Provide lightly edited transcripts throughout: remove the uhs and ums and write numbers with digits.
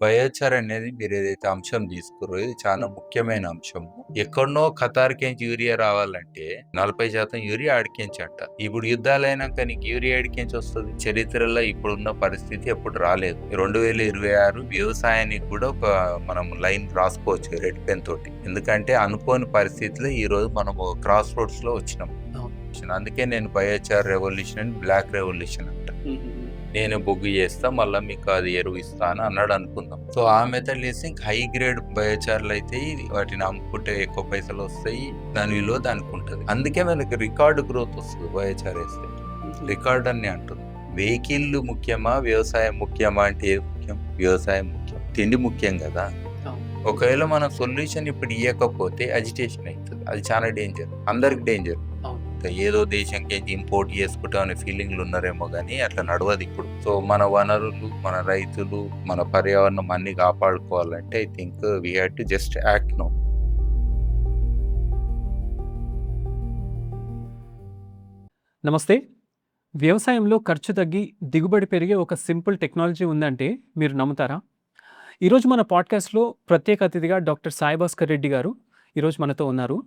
Biochar అనేది మీరేదైతే అంశం తీసుకుర్రో ఇది చాలా ముఖ్యమైన అంశం. ఎక్కడనో ఖతార్‌కెంచి యూరియా రావాలంటే 40% యూరియా ఆడికెంచి అంట. ఇప్పుడు యుద్ధాలైనాక నీకు యూరియా ఏడికెంచి వస్తది? చరిత్రలో ఇప్పుడున్న పరిస్థితి ఎప్పుడు రాలేదు. 2026 వ్యవసాయానికి కూడా ఒక మనం లైన్ రాసుకోవచ్చు రెడ్ పెన్ తోటి. ఎందుకంటే అనుకోని పరిస్థితిలో ఈరోజు మనము క్రాస్ రోడ్స్‌లో వచ్చినాం. అందుకే నేను బయోచార్ రెవల్యూషన్ అని బ్లాక్ రెవల్యూషన్ అంట. నేను బొగ్గు చేస్తా మళ్ళీ మీకు అది ఎరువు ఇస్తాను అన్నాడు అనుకుందాం. సో ఆ మెథడ్ వేస్తే ఇంక హై గ్రేడ్ బయోచార్లు అయితే వాటిని అమ్ముకుంటే ఎక్కువ పైసలు వస్తాయి, దాని విలువ దానికి ఉంటుంది. అందుకే మనకి రికార్డు గ్రోత్ వస్తుంది బయోచార్ వేస్తే. రికార్డ్ అని అంటుంది. వెహికల్ ముఖ్యమా వ్యవసాయం ముఖ్యమా అంటే ఏది ముఖ్యం? వ్యవసాయం ముఖ్యం. తిండి ముఖ్యం కదా. ఒకవేళ మనం సొల్యూషన్ ఇప్పుడు ఇవ్వకపోతే అజిటేషన్ అవుతుంది. అది చాలా డేంజర్, అందరికి డేంజర్. ఏదో దేశంకి ఇంపోర్ట్ చేసుకుంటాం అనే ఫీలింగ్లు ఉన్నారేమో కానీ అట్లా నడవదు ఇప్పుడు. సో మన వనరులు, మన రైతులు, మన పర్యావరణం అన్ని కాపాడుకోవాలంటే I think we had to just act now. నమస్తే. వ్యవసాయంలో ఖర్చు తగ్గి దిగుబడి పెరిగే ఒక సింపుల్ టెక్నాలజీ ఉందంటే మీరు నమ్ముతారా? ఈరోజు మన పాడ్కాస్ట్లో ప్రత్యేక అతిథిగా డాక్టర్ సాయిభాస్కర్ రెడ్డి గారు ఈరోజు మనతో ఉన్నారు.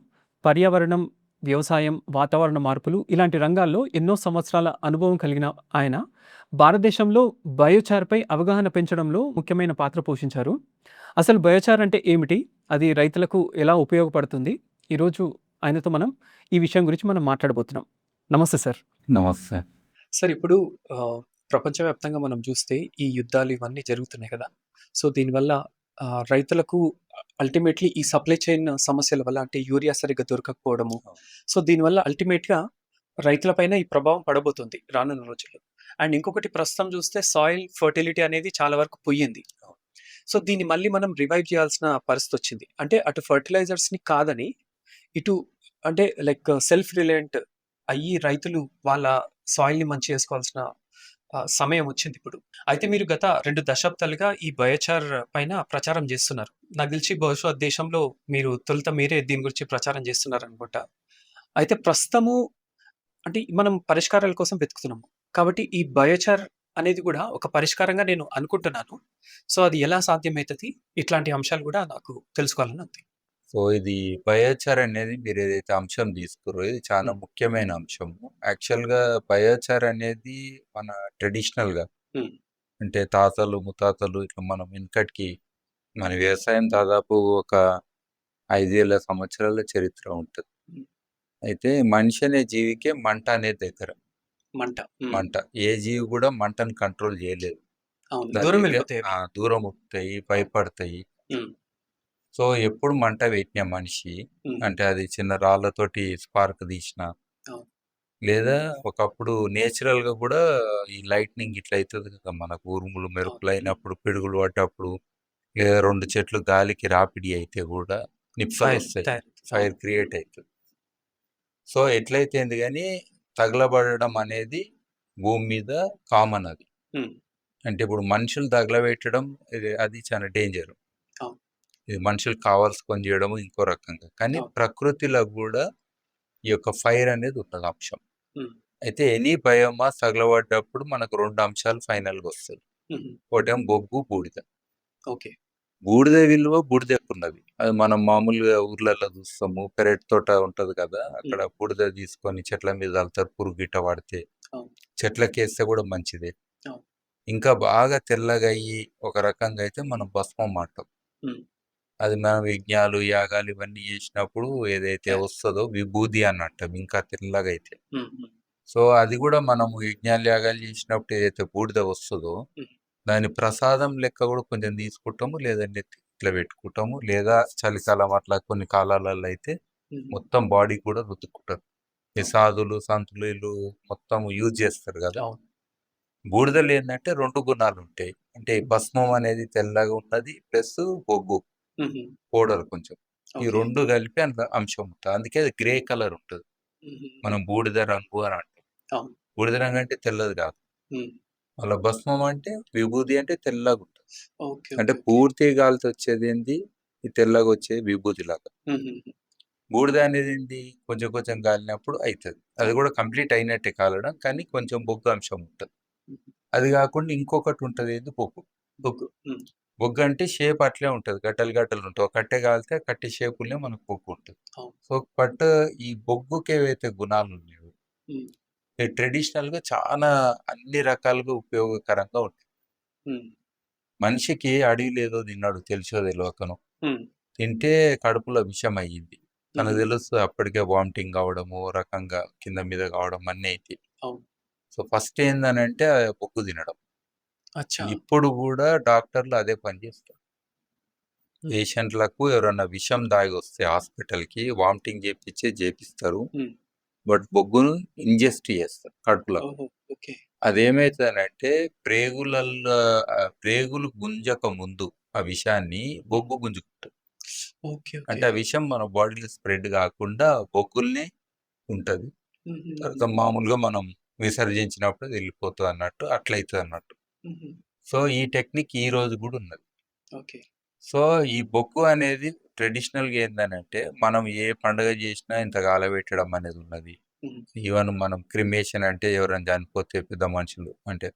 పర్యావరణం, వ్యవసాయం, వాతావరణ మార్పులు ఇలాంటి రంగాల్లో ఎన్నో సంవత్సరాల అనుభవం కలిగిన ఆయన భారతదేశంలో బయోచార్పై అవగాహన పెంచడంలో ముఖ్యమైన పాత్ర పోషించారు. అసలు బయోచార్ అంటే ఏమిటి? అది రైతులకు ఎలా ఉపయోగపడుతుంది? ఈరోజు ఆయనతో మనం ఈ విషయం గురించి మనం మాట్లాడబోతున్నాం. నమస్తే సార్. నమస్తే సార్. ఇప్పుడు ప్రపంచవ్యాప్తంగా మనం చూస్తే ఈ యుద్ధాలు ఇవన్నీ జరుగుతున్నాయి కదా. సో దీనివల్ల రైతులకు అల్టిమేట్లీ ఈ సప్లై చైన్ సమస్యల వల్ల, అంటే యూరియా సరిగ్గా దొరకకపోవడము, సో దీనివల్ల అల్టిమేట్గా రైతులపైన ఈ ప్రభావం పడబోతుంది రానున్న రోజుల్లో. అండ్ ఇంకొకటి ప్రస్తుతం చూస్తే సాయిల్ ఫర్టిలిటీ అనేది చాలా వరకు పోయింది. సో దీన్ని మళ్ళీ మనం రివైవ్ చేయాల్సిన పరిస్థితి వచ్చింది. అంటే అటు ఫర్టిలైజర్స్ని కాదని ఇటు అంటే లైక్ సెల్ఫ్ రిలయంట్ అయ్యి రైతులు వాళ్ళ సాయిల్ని మంచి చేసుకోవాల్సిన సమయం వచ్చింది ఇప్పుడు. అయితే మీరు గత 2 దశాబ్దాలుగా ఈ బయోచార్ పైన ప్రచారం చేస్తున్నారు. నాకు తెలిసి బహుశా దేశంలో మీరు తొలుత మీరే దీని గురించి ప్రచారం చేస్తున్నారు అనుకుంటా. అయితే ప్రస్తుతము అంటే మనం పరిష్కారాల కోసం వెతుకుతున్నాము. కాబట్టి ఈ బయోచార్ అనేది కూడా ఒక పరిష్కారంగా నేను అనుకుంటున్నాను. సో అది ఎలా సాధ్యమవుతుంది, ఇట్లాంటి అంశాలు కూడా నాకు తెలుసుకోవాలని ఉంది. సో ఇది బయోచార్ అనేది మీరు ఏదైతే అంశం తీసుకుర్రో ఇది చాలా ముఖ్యమైన అంశం. యాక్చువల్గా బయోచార్ అనేది మన ట్రెడిషనల్గా అంటే తాతలు ముత్తాతలు ఇట్లా మనం వెనకటికి మన వ్యవసాయం దాదాపు ఒక 5,000 సంవత్సరాల చరిత్ర ఉంటుంది. అయితే మనిషి అనే జీవికే మంట అనేది దగ్గర. మంట ఏ జీవి కూడా మంటను కంట్రోల్ చేయలేదు. దూరం అవుతాయి, భయపడతాయి. సో ఎప్పుడు మంట పెట్టిన మనిషి అంటే అది చిన్న రాళ్ళతోటి స్పార్క్ తీసిన, లేదా ఒకప్పుడు నేచురల్ గా కూడా ఈ లైట్నింగ్ ఇట్లా అవుతుంది కదా, మనకు ఉరుములు మెరుపులు అయినప్పుడు, పిడుగులు పడ్డప్పుడు, లేదా 2 చెట్లు గాలికి రాపిడి అయితే కూడా నిప్పాయిస్తాయి, ఫైర్ క్రియేట్ అవుతుంది. సో ఎట్లయితే కానీ తగలబడడం అనేది భూమి మీద కామన్. అది అంటే ఇప్పుడు మనుషులు తగలబెట్టడం అది చాలా డేంజర్. ఇది మనుషులు కావాల్సుకొని చేయడం ఇంకో రకంగా. కానీ ప్రకృతిలో కూడా ఈ యొక్క ఫైర్ అనేది ఉంటుంది అంశం. అయితే ఎనీ బయోమాస్ తగలబడ్డప్పుడు మనకు 2 అంశాలు ఫైనల్గా వస్తాయి. ఒకటేమో బొగ్గు, బూడిద. బూడిద విలువ బూడిదకున్నది. అది మనం మామూలుగా ఊర్లలో చూస్తాము, పెరట్ తోట ఉంటది కదా, అక్కడ బూడిద తీసుకొని చెట్ల మీద చల్లుతారు. పురుగు గిట్ట పడితే చెట్లకి వేస్తే కూడా మంచిదే. ఇంకా బాగా తెల్లగా అయ్యి ఒక రకంగా అయితే మనం భస్మం అంటాం. అది మనం యజ్ఞాలు, యాగాలు ఇవన్నీ చేసినప్పుడు ఏదైతే వస్తుందో విభూది అని అంటాం, ఇంకా తెల్లగా అయితే. సో అది కూడా మనము యజ్ఞాలు, యాగాలు చేసినప్పుడు ఏదైతే బూడిద వస్తుందో దాని ప్రసాదం లెక్క కూడా కొంచెం తీసుకుంటాము, లేదంటే ఇట్లా పెట్టుకుంటాము, లేదా చలికాలం అట్లా కొన్ని కాలాలలో అయితే మొత్తం బాడీ కూడా రుద్దుకుంటారు. ఈ సాధులు, సంతులు వీళ్ళు మొత్తం యూజ్ చేస్తారు కదా. బూడిదలు ఏంటంటే 2 గుణాలు ఉంటాయి. అంటే భస్మం అనేది తెల్లగా ఉన్నది, ప్లస్ బొగ్గు పౌడర్ కొంచెం, ఈ 2 కలిపి అందులో అంశం ఉంటుంది. అందుకే అది గ్రే కలర్ ఉంటుంది. మనం బూడిద రంగు అని అంటాం. బూడిద రంగు అంటే తెల్లది కాదు. అలా భస్మం అంటే విభూది అంటే తెల్లగా ఉంటుంది. అంటే పూర్తి గాలితో వచ్చేది ఏంటి, ఈ తెల్లగా వచ్చే విభూతి లాగా. బూడిద అనేది ఏంటి, కొంచెం కొంచెం గాలినప్పుడు అవుతుంది. అది కూడా కంప్లీట్ అయినట్టే కాలడం, కానీ కొంచెం బొగ్గు అంశం ఉంటుంది. అది కాకుండా ఇంకొకటి ఉంటుంది, ఏంటి బొగ్గు. బొగ్గు అంటే షేప్ అట్లే ఉంటది. గడ్డలు గడ్డలు ఉంటాయి. ఒక కట్టె కాలితే కట్టె షేపులనే మనకు బొగ్గు ఉంటది. అవును. సో, బట్ ఈ బొగ్గుకి ఏవైతే గుణాలున్నాయో హ్మ్. ఈ ట్రెడిషనల్‌గా చానా అన్ని రకాలుగా ఉపయోగకరంగా ఉంటాయి. హ్మ్. మనిషికి అడవిలో ఏదో తిన్నాడు తెలిసో తెలవకనో. హ్మ్. తింటే కడుపులో విషం అయ్యింది. తనకు హుహు. తెలుస్తది అప్పటికే వామిటింగ్ కావడము, ఓ రకంగా కింద మీద కావడం అన్నీ అయితాయి. అవును. సో, ఫస్ట్ ఏందనంటే బొగ్గు తినడం. అచ్చా! ఇప్పుడు గూడా డాక్టర్లు అదే పని చేస్తారు. పేషెంట్‌లకు ఎవరన్నా విషం తాగొస్తే హాస్పిటల్‌కి వామిటింగ్ చేపిస్తారు. హ్మ్. బట్ బొగ్గును ఇంజెస్ట్ చేస్తారు కడుపులోకి. ఓహో! ఓకే. అదేమైతదనంటే ప్రేగులు గుంజక ముందు ఆ విషాన్ని బొగ్గు గుంజుకుంటది. ఓకే. అంటే ఓకే. ఆ విషం మన బాడీలో స్ప్రెడ్ గాకుండా బొగ్గుల్నే ఉంటది. తర్వాత హుహుహు. మామూలుగా మనం విసర్జించినప్పుడు అది వెళ్ళిపోతదన్నట్టు అట్లయితదన్నట్టు. హుహు. సో, ఈ టెక్నిక్ ఈ రోజు గూడా ఉన్నది. ఓకే. సో, ఈ బొగ్గు అనేది ట్రెడిషనల్‌గా ఏందనంటే మనం ఏ పండుగ జేసినా ఇంత కాలబెట్టడం అనేది ఉన్నది. హ్మ్. ఈవెన్ మనం క్రిమేషన్ అంటే ఎవరైనా చనిపోతే పెద్ద మనుషులు అంటే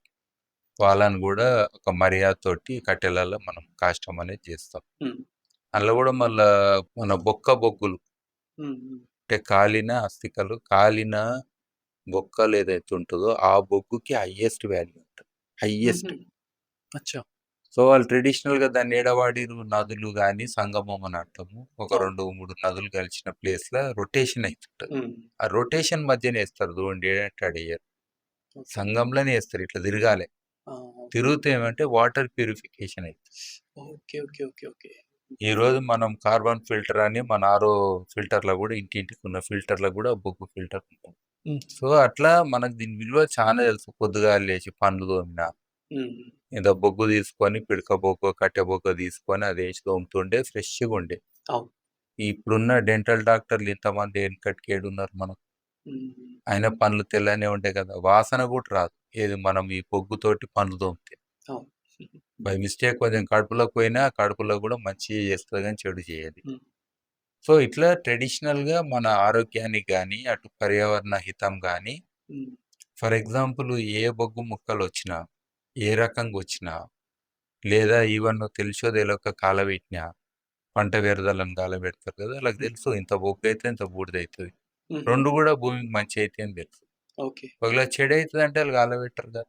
వాళ్ళని గూడా ఒక మర్యాదతోటి కట్టెలలో మనం కాష్టం అనేది చేస్తాం. హ్మ్. అందులో గూడా మళ్ళా మన బొగ్గులు హ్మ్. హ్మ్. అంటే కాలిన అస్థికలు, కాలిన బొక్కలు ఏదైతే ఉంటదో ఆ బొగ్గుకి హైయెస్ట్ వాల్యూ ఉంటది. హుహు. హైయెస్ట్. అచ్చా! సో, వాళ్ళు ట్రెడిషనల్‌గా దాన్ని ఏడ వాడిర్రు నదులు గాని, సంగమం అని అంటాము. ఒక అవును. 2, 3 నదులు కలిసిన ప్లేస్‌ల రొటేషన్ అయితుంటది. హ్మ్. ఆ రొటేషన్ మధ్యన ఏస్తారు చూడండి ఏడంటే ఆడ ఎయ్యరు. ఓకే. సంగంలోనే ఏస్తారు ఇట్లా తిరగాలే. ఆ! తిరుగుతే ఏమంటే వాటర్ ప్యూరిఫికేషన్ అయితది. ఓకే. ఓకే. ఓకే. ఓకే. ఈరోజు మనం కార్బన్ ఫిల్టర్ అని మన ఆరో ఫిల్టర్‌లో గూడా ఇంటింటికి ఉన్న ఫిల్టర్‌లో గూడా బొగ్గు ఫిల్టర్ ఉంటుంది. హ్మ్. సో, అట్లా మనకు దీని విలువ చానా తెలుసు. పొద్దుగాల లేచి పన్లు తోమినా, హ్మ్. ఏదో బొగ్గు తీసుకొని పిడక బొగ్గో, కట్టె బొగ్గో తీసుకొని అదేసి తోముతుండే ఫ్రెష్‌గుండే. అవును. ఇప్పుడున్న డెంటల్ డాక్టర్లు ఇంతమంది ఎనకటికి ఏడున్నారు మనకు. హ్మ్. అయినా పనులు తెల్లనే ఉంటాయి కదా! వాసన గూడా రాదు. ఏది మనం ఈ బొగ్గుతోటి పనులు తోమితే. అవును. బై మిస్టేక్ కొంచెం కడుపులోకి పోయినా, కడుపులో గూడా మంచి చేస్తది గానీ చెడు చేయది. హ్మ్. సో, ఇట్లా ట్రెడిషనల్‌గా మన ఆరోగ్యానికి గానీ, అటు పర్యావరణ హితం గానీ, హ్మ్. ఫర్ ఎగ్జాంపుల్ ఏ బొగ్గు ముక్కలొచ్చినా, ఏ రకంగొచ్చినా, లేదా ఈవెన్ తెలిసో తెలవక కాలబెట్టినా, పంట వ్యర్థాలను కాలబెడతారు కదా! ఆళ్ళకి హ్మ్. తెలుసు ఇంత బొగ్గైతే ఇంత బూడిదైతది. హుహు. 2 గూడా భూమికి మంచియితాయి అని తెలుసు. ఓకే. ఒకవేళ చెడైతదంటే ఆళ్ళు కాలబెట్టరు కదా!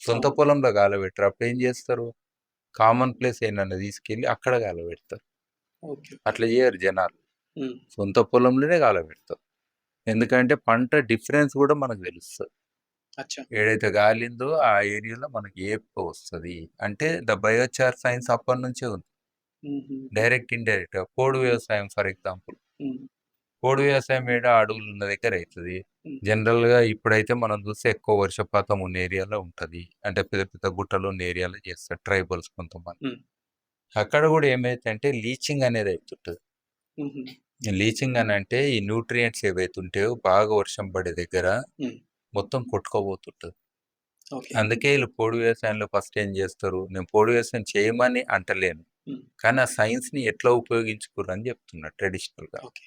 సొంత అవును. పొలంలో కాలబెట్టరు. అప్పుడేం జేస్తారు? కామన్ ప్లేస్ ఏడనన్నా తీసుకెళ్ళి అక్కడ కాలబెడతారు. ఓకే. ఓకే. అట్లా జేయరు జనాలు. హ్మ్. సొంత పొలంలోనే కాలబెడతారు. ఎందుకంటే పంట డిఫరెన్స్ గూడా మనకు తెలుస్తది. అచ్చా! ఏడైతే గాలిందో ఆ ఏరియాలో మనకి ఏ వస్తది. అంటే ద బయోచార్ సైన్స్ అప్పటినుంచే ఉంది. హుహుహు. డైరెక్ట్, ఇండైరెక్ట్‌గా. పోడు వ్యవసాయం ఫర్ ఎగ్జాంపుల్. హ్మ్. పోడు వ్యవసాయం ఏడ అడవులున్న దగ్గర అయితది. హ్మ్. జనరల్‌గా ఇప్పుడైతే మనం చూస్తే ఎక్కువ వర్షపాతం ఉన్న ఏరియాలో ఉంటది. అంటే పెద్ద పెద్ద గుట్టలు ఉన్న ఏరియాలో చేస్తారు ట్రైబల్స్ కొంతమంది. హ్మ్. అక్కడ గూడా ఏమైద్దంటే లీచింగ్ అనేది అయితుంటది. హుహు. లీచింగ్ అనంటే ఈ న్యూట్రియంట్స్ ఏవైతే ఉంటాయో బాగా వర్షం పడే దగ్గర హ్మ్. మొత్తం కొట్టుకపోతుంటది. ఓకే. అందుకే ఈళ్ళు పోడు వ్యవసాయంలో ఫస్ట్ ఏం జేస్తారు? నేను పోడు వ్యవసాయం చేయమని అంటలేను. హ్మ్. కానీ ఆ సైన్స్‌ని ఎట్లా ఉపయోగించుకుర్రని జెప్తున్నా ట్రెడిషనల్‌గా. ఓకే.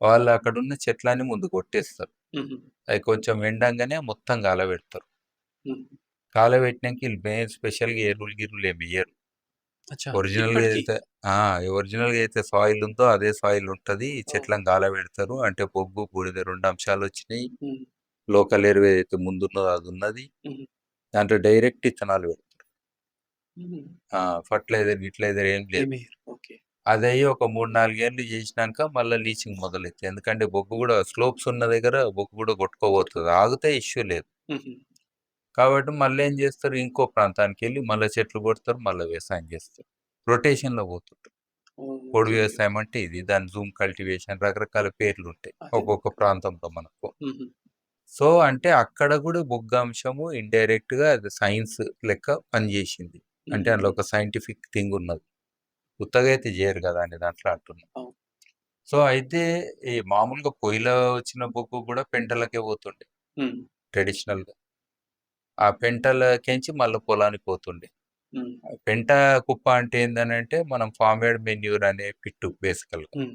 వాళ్ళు అక్కడున్న చెట్లన్నీ ముందు కొట్టేస్తారు. హుహు. అయి కొంచెం ఎండంగానే మొత్తం కాలబెడతారు. హ్మ్. కాలబెట్టినంక ఈళ్ళు స్పెషల్‌గా ఎరువులు గిరువులు ఏమి ఎయ్యరు. అచ్చా! ఒరిజినల్‌గా ఇప్పటికి. ఏదైతే ఆ! ఒరిజినల్‌గా అయితే సాయిల్ ఉందో అదే సాయిల్ ఉంటది. ఓహ్! చెట్లను కాలబెడతారు. అంటే బొగ్గు, బూడిద 2 అంశాలొచ్చినాయి. హ్మ్. లోకల్ ఎరువు ఏదైతే ముందున్నదో అదున్నది. హుహు. దాంట్లో డైరెక్ట్ ఇత్తనాలు పెడతారు. హుహు. ఫర్టిలైజర్, గిట్లైజర్ ఏం లేదు. ఏమెయ్యరు. ఓకే. అదయ్యి ఒక 3, 4 ఏళ్ళు చేసినాక మళ్ళా లీచింగ్ మొదలైతది. ఎందుకంటే బొగ్గు గూడా స్లోప్స్ ఉన్న దగ్గర బొగ్గు గూడా కొట్టుకోబోతది. ఆగితే ఇష్యూ లేదు. హుహు. కాబట్టి మళ్ళేం జేస్తారు, ఇంకో ప్రాంతానికెళ్ళి మళ్ళా చెట్లు కొడతారు, మళ్ళా వ్యవసాయం జేస్తారు. రొటేషన్‌లో పోతుంటారు. ఓహ్! పొడి ఓకే. ఓకే. వ్యవసాయం అంటే ఇది. దాని జూమ్ కల్టివేషన్ రకరకాల పేర్లుంటాయి. అదే. ఒక్కొక్క ప్రాంతంలో మనకు. హుహు. సో, అంటే అక్కడ గూడా బొగ్గు అంశము ఇండైరెక్ట్‌గా అది సైన్స్ లెక్క పనిజేసింది. అంటే అందులో హుహుహు. ఒక సైంటిఫిక్ థింగ్ ఉన్నది. ఉత్తగా అయితే జేయరు గదా! అని దాంట్లో అంటున్నా. అవును. సో, అయితే ఈ మామూలుగా పొయ్యిలో వచ్చిన బొగ్గు గూడా పెంటలకే పోతుండే హ్మ్. ట్రెడిషనల్‌గా. ఆ పెంటలకెంచి మళ్ళా పొలానికి పోతుండే. హ్మ్. పెంట కుప్ప అంటే ఏందనంటే మనం ఫార్మ్ యార్డ్ మెన్యూర్ అనే పిట్టు బేసికల్‌గా. హ్మ్.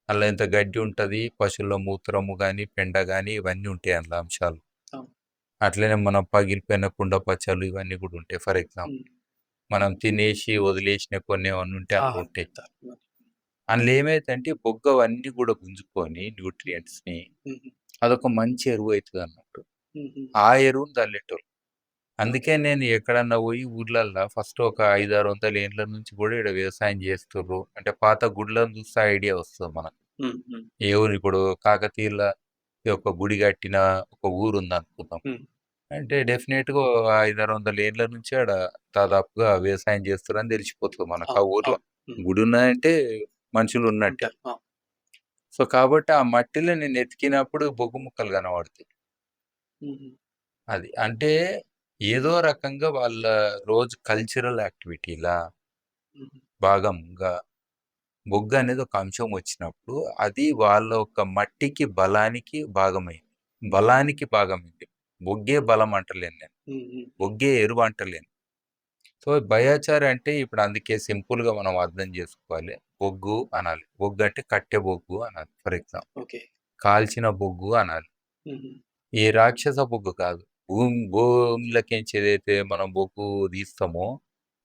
అందులో ఇంత గడ్డి ఉంటది. పశువుల మూత్రము గాని, పెండ గాని ఇవన్నీ ఉంటాయి అందులో అంశాలు. అవును. అట్లనే మనం పగిలిపోయిన కుండ పచ్చలు ఇవన్నీ గూడా ఉంటాయి ఫర్ ఎగ్జాంపుల్. హ్మ్. మనం తినేసి వదిలేసిన కొన్ని ఏమన్నా ఉంటే అందులో ఆహార ఉంటాయి. పదార్థాలు. అందులో ఏమైద్దంటే బొగ్గు అవన్నీ కూడా గుంజుకొని న్యూట్రియంట్స్‌ని హుహు. అదొక మంచి ఎరువు అయితదన్నట్టు. హుహు. ఆ ఎరువుని చల్లేటోళ్ళు. ఓకే. అందుకే నేను ఎక్కడన్నా పోయి ఊర్లల్లా ఫస్ట్ ఒక 5, 600 ఏండ్ల నుంచి కూడా ఈడ వ్యవసాయం చేస్తుర్రు. అంటే పాత గుడులను చూస్తే ఐడియా వస్తది మనకు. హ్మ్. హ్మ్. ఏ ఊరు ఇప్పుడు కాకతీయుల ఒక గుడి కట్టిన ఒక ఊరుందనుకుందాం. హ్మ్. అంటే డెఫినిట్‌గా ఓ 5, 600 ఏండ్ల నుంచి ఆడ దాదాపుగా వ్యవసాయం చేస్తుర్రని తెలిసిపోతది మనకు ఆ అవును. ఊర్లో. అవును. హ్మ్. గుడి ఉన్నదంటే మనుషులున్నట్టే. ఉంటారు. అవును. సో, కాబట్టి ఆ మట్టిలో నేను ఎతికినప్పుడు బొగ్గు ముక్కలు కనబడతాయి. హుహు. అది. అంటే ఏదో రకంగా వాళ్ళ రోజు కల్చరల్ యాక్టివిటీలా హుహు. భాగంగా బొగ్గనేది ఒక అంశం వచ్చినప్పుడు, అది వాళ్ళ యొక్క మట్టికి, బలానికి భాగమైంది. బలానికి భాగమైంది. బొగ్గే బలం అంటలేను నేను. హ్మ్. హ్మ్. బొగ్గే ఎరువు అంటలేను. సో, బయోచార్ అంటే ఇప్పుడు అందుకే సింపుల్‌గా మనం అర్థం చేసుకోవాలి. బొగ్గు అనాలి. బొగ్గు అంటే కట్టె బొగ్గు అనాలి ఫర్ ఎగ్జాంపుల్. ఓకే. కాల్చిన బొగ్గు అనాలి. హుహు. ఈ రాక్షస బొగ్గు కాదు. భూమిలోకించి ఏదైతే మనం బొగ్గు తీస్తామో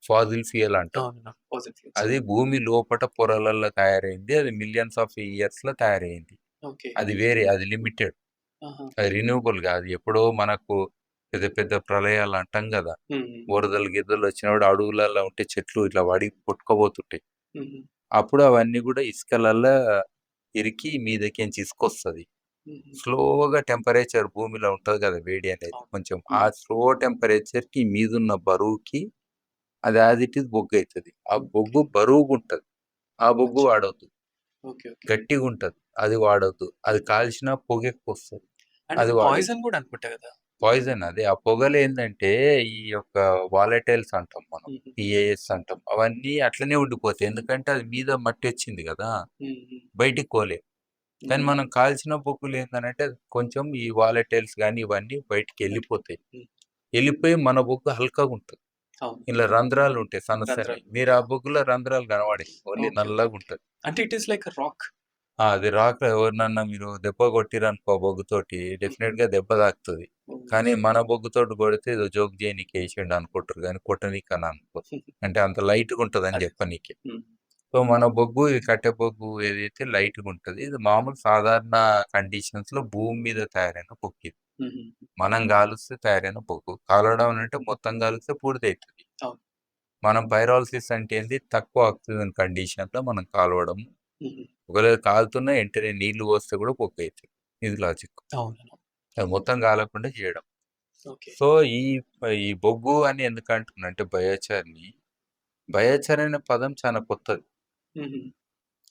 ఫాజిల్ ఫ్యూయల్ అంటాం. అవును. పాజిటివ్స్. అది భూమి లోపట పొరలల్లో తయారైంది. అది మిలియన్స్ ఆఫ్ ఇయర్స్‌లో తయారైంది. ఓకే. అది వేరే. అది లిమిటెడ్. ఆహా! అది రిన్యూవబుల్ గాదు. ఎప్పుడో మనకు పెద్ద పెద్ద ప్రళయాలు అంటాం గదా! హ్మ్. హ్మ్. వరదలు, గిరదలు వచ్చినప్పుడు అడవులల్లో ఉంటే చెట్లు ఇట్లా పడి కొట్టుకపోతుంటాయి. హుహు. అప్పుడు అవన్నీ గూడా ఇసుకలల్ల ఇరికి మీదకించి ఇసుకొస్తది. హుహు. స్లోగా టెంపరేచర్ భూమిలో ఉంటది గదా! వేడి అనేది అవును. కొంచెం. ఆ హ్మ్. స్లో టెంపరేచర్‌కి మీదున్న బరువుకి అది యాజ్ ఇట్ ఈజ్ బొగ్గయితది. ఆ ఓకే. బొగ్గు బరువుగుంటది. ఆ బొగ్గు అచ్చా! వాడొద్దు. ఓకే. ఓకే. గట్టిగుంటది. అది వాడొద్దు. అది కాల్చినా పొగెక్కువొస్తది. అండ్ అది అది వాడొద్దు. పాయిజన్ గూడా అనుకుంటా గదా! పాయిజన్ అది. ఆ పొగలేందంటే ఈ యొక్క వాలటైల్స్ అంటాం మనం. హుహు. పీఏఎస్ అంటాం. అవన్నీ అట్లనే ఉండిపోతాయి. ఎందుకంటే అది మీద మట్టొచ్చింది గదా! హ్మ్. హ్మ్. బయటికి పోలేవు. కానీ హ్మ్. మనం కాల్చిన బొగ్గులేందనంటే కొంచెం ఈ వాలటైల్స్ గాని ఇవన్నీ బయటికి. బయటికెళ్ళిపోతాయి. హ్మ్. ఎళ్ళిపోయి మన బొగ్గు హల్కగుంటది. అవును. ఇలా రంధ్రాలుంటాయి సన్నయి. రంధ్రాలు మీరు ఉంటాయి. ఆ బొగ్గులో రంధ్రాలు కనబడయి. Only okay. ఓకే. ఓకే. నల్లగుంటది. అంటే it is like a rock. అది రాక ఎవరినన్నా మీరు దెబ్బ కొట్టిరనుకో బొగ్గుతోటి హుహు. డెఫినిట్‌గా దెబ్బ తాకుతది. ఓహ్! కానీ మన బొగ్గుతోటి కొడితే ఏదో జోక్ చేయనీకి ఏసిండు అనుకుంటారు గానీ కొట్టనీకని అనుకోరు. అంటే అంత లైట్‌గా ఉంటదని అదే. చెప్పనీకి. హ్మ్. సో, మన బొగ్గు ఈ కట్టె బొగ్గు ఏదైతే లైట్‌గా ఉంటది. ఇది మామూలు సాధారణ కండిషన్స్‌లో భూమి మీద తయారైన బొగ్గు ఇది. హుహు. మనం గాలుస్తే తయారైన బొగ్గు. కాలవడం అంటే మొత్తం కాలిస్తే బూడిదైతది. అవును. మనం పైరాలిసిస్ అంటే ఏంది? తక్కువ ఆక్సిజన్ కండిషన్‌లో మనం కాలవడం. హుహు. ఒకవేళ కాలుతున్నా వెంటనే నీళ్లు పోస్తే కూడా బొగ్గైతది. ఇది లాజిక్. అవును. అది మొత్తం కాలకుండా చేయడం. ఓకే. సో, ఈ బొగ్గు అని ఎందుకంటున్నా అంటే బయోచార్‌ని, బయోచార్ అనే పదం చాలా కొత్తది. హుహు.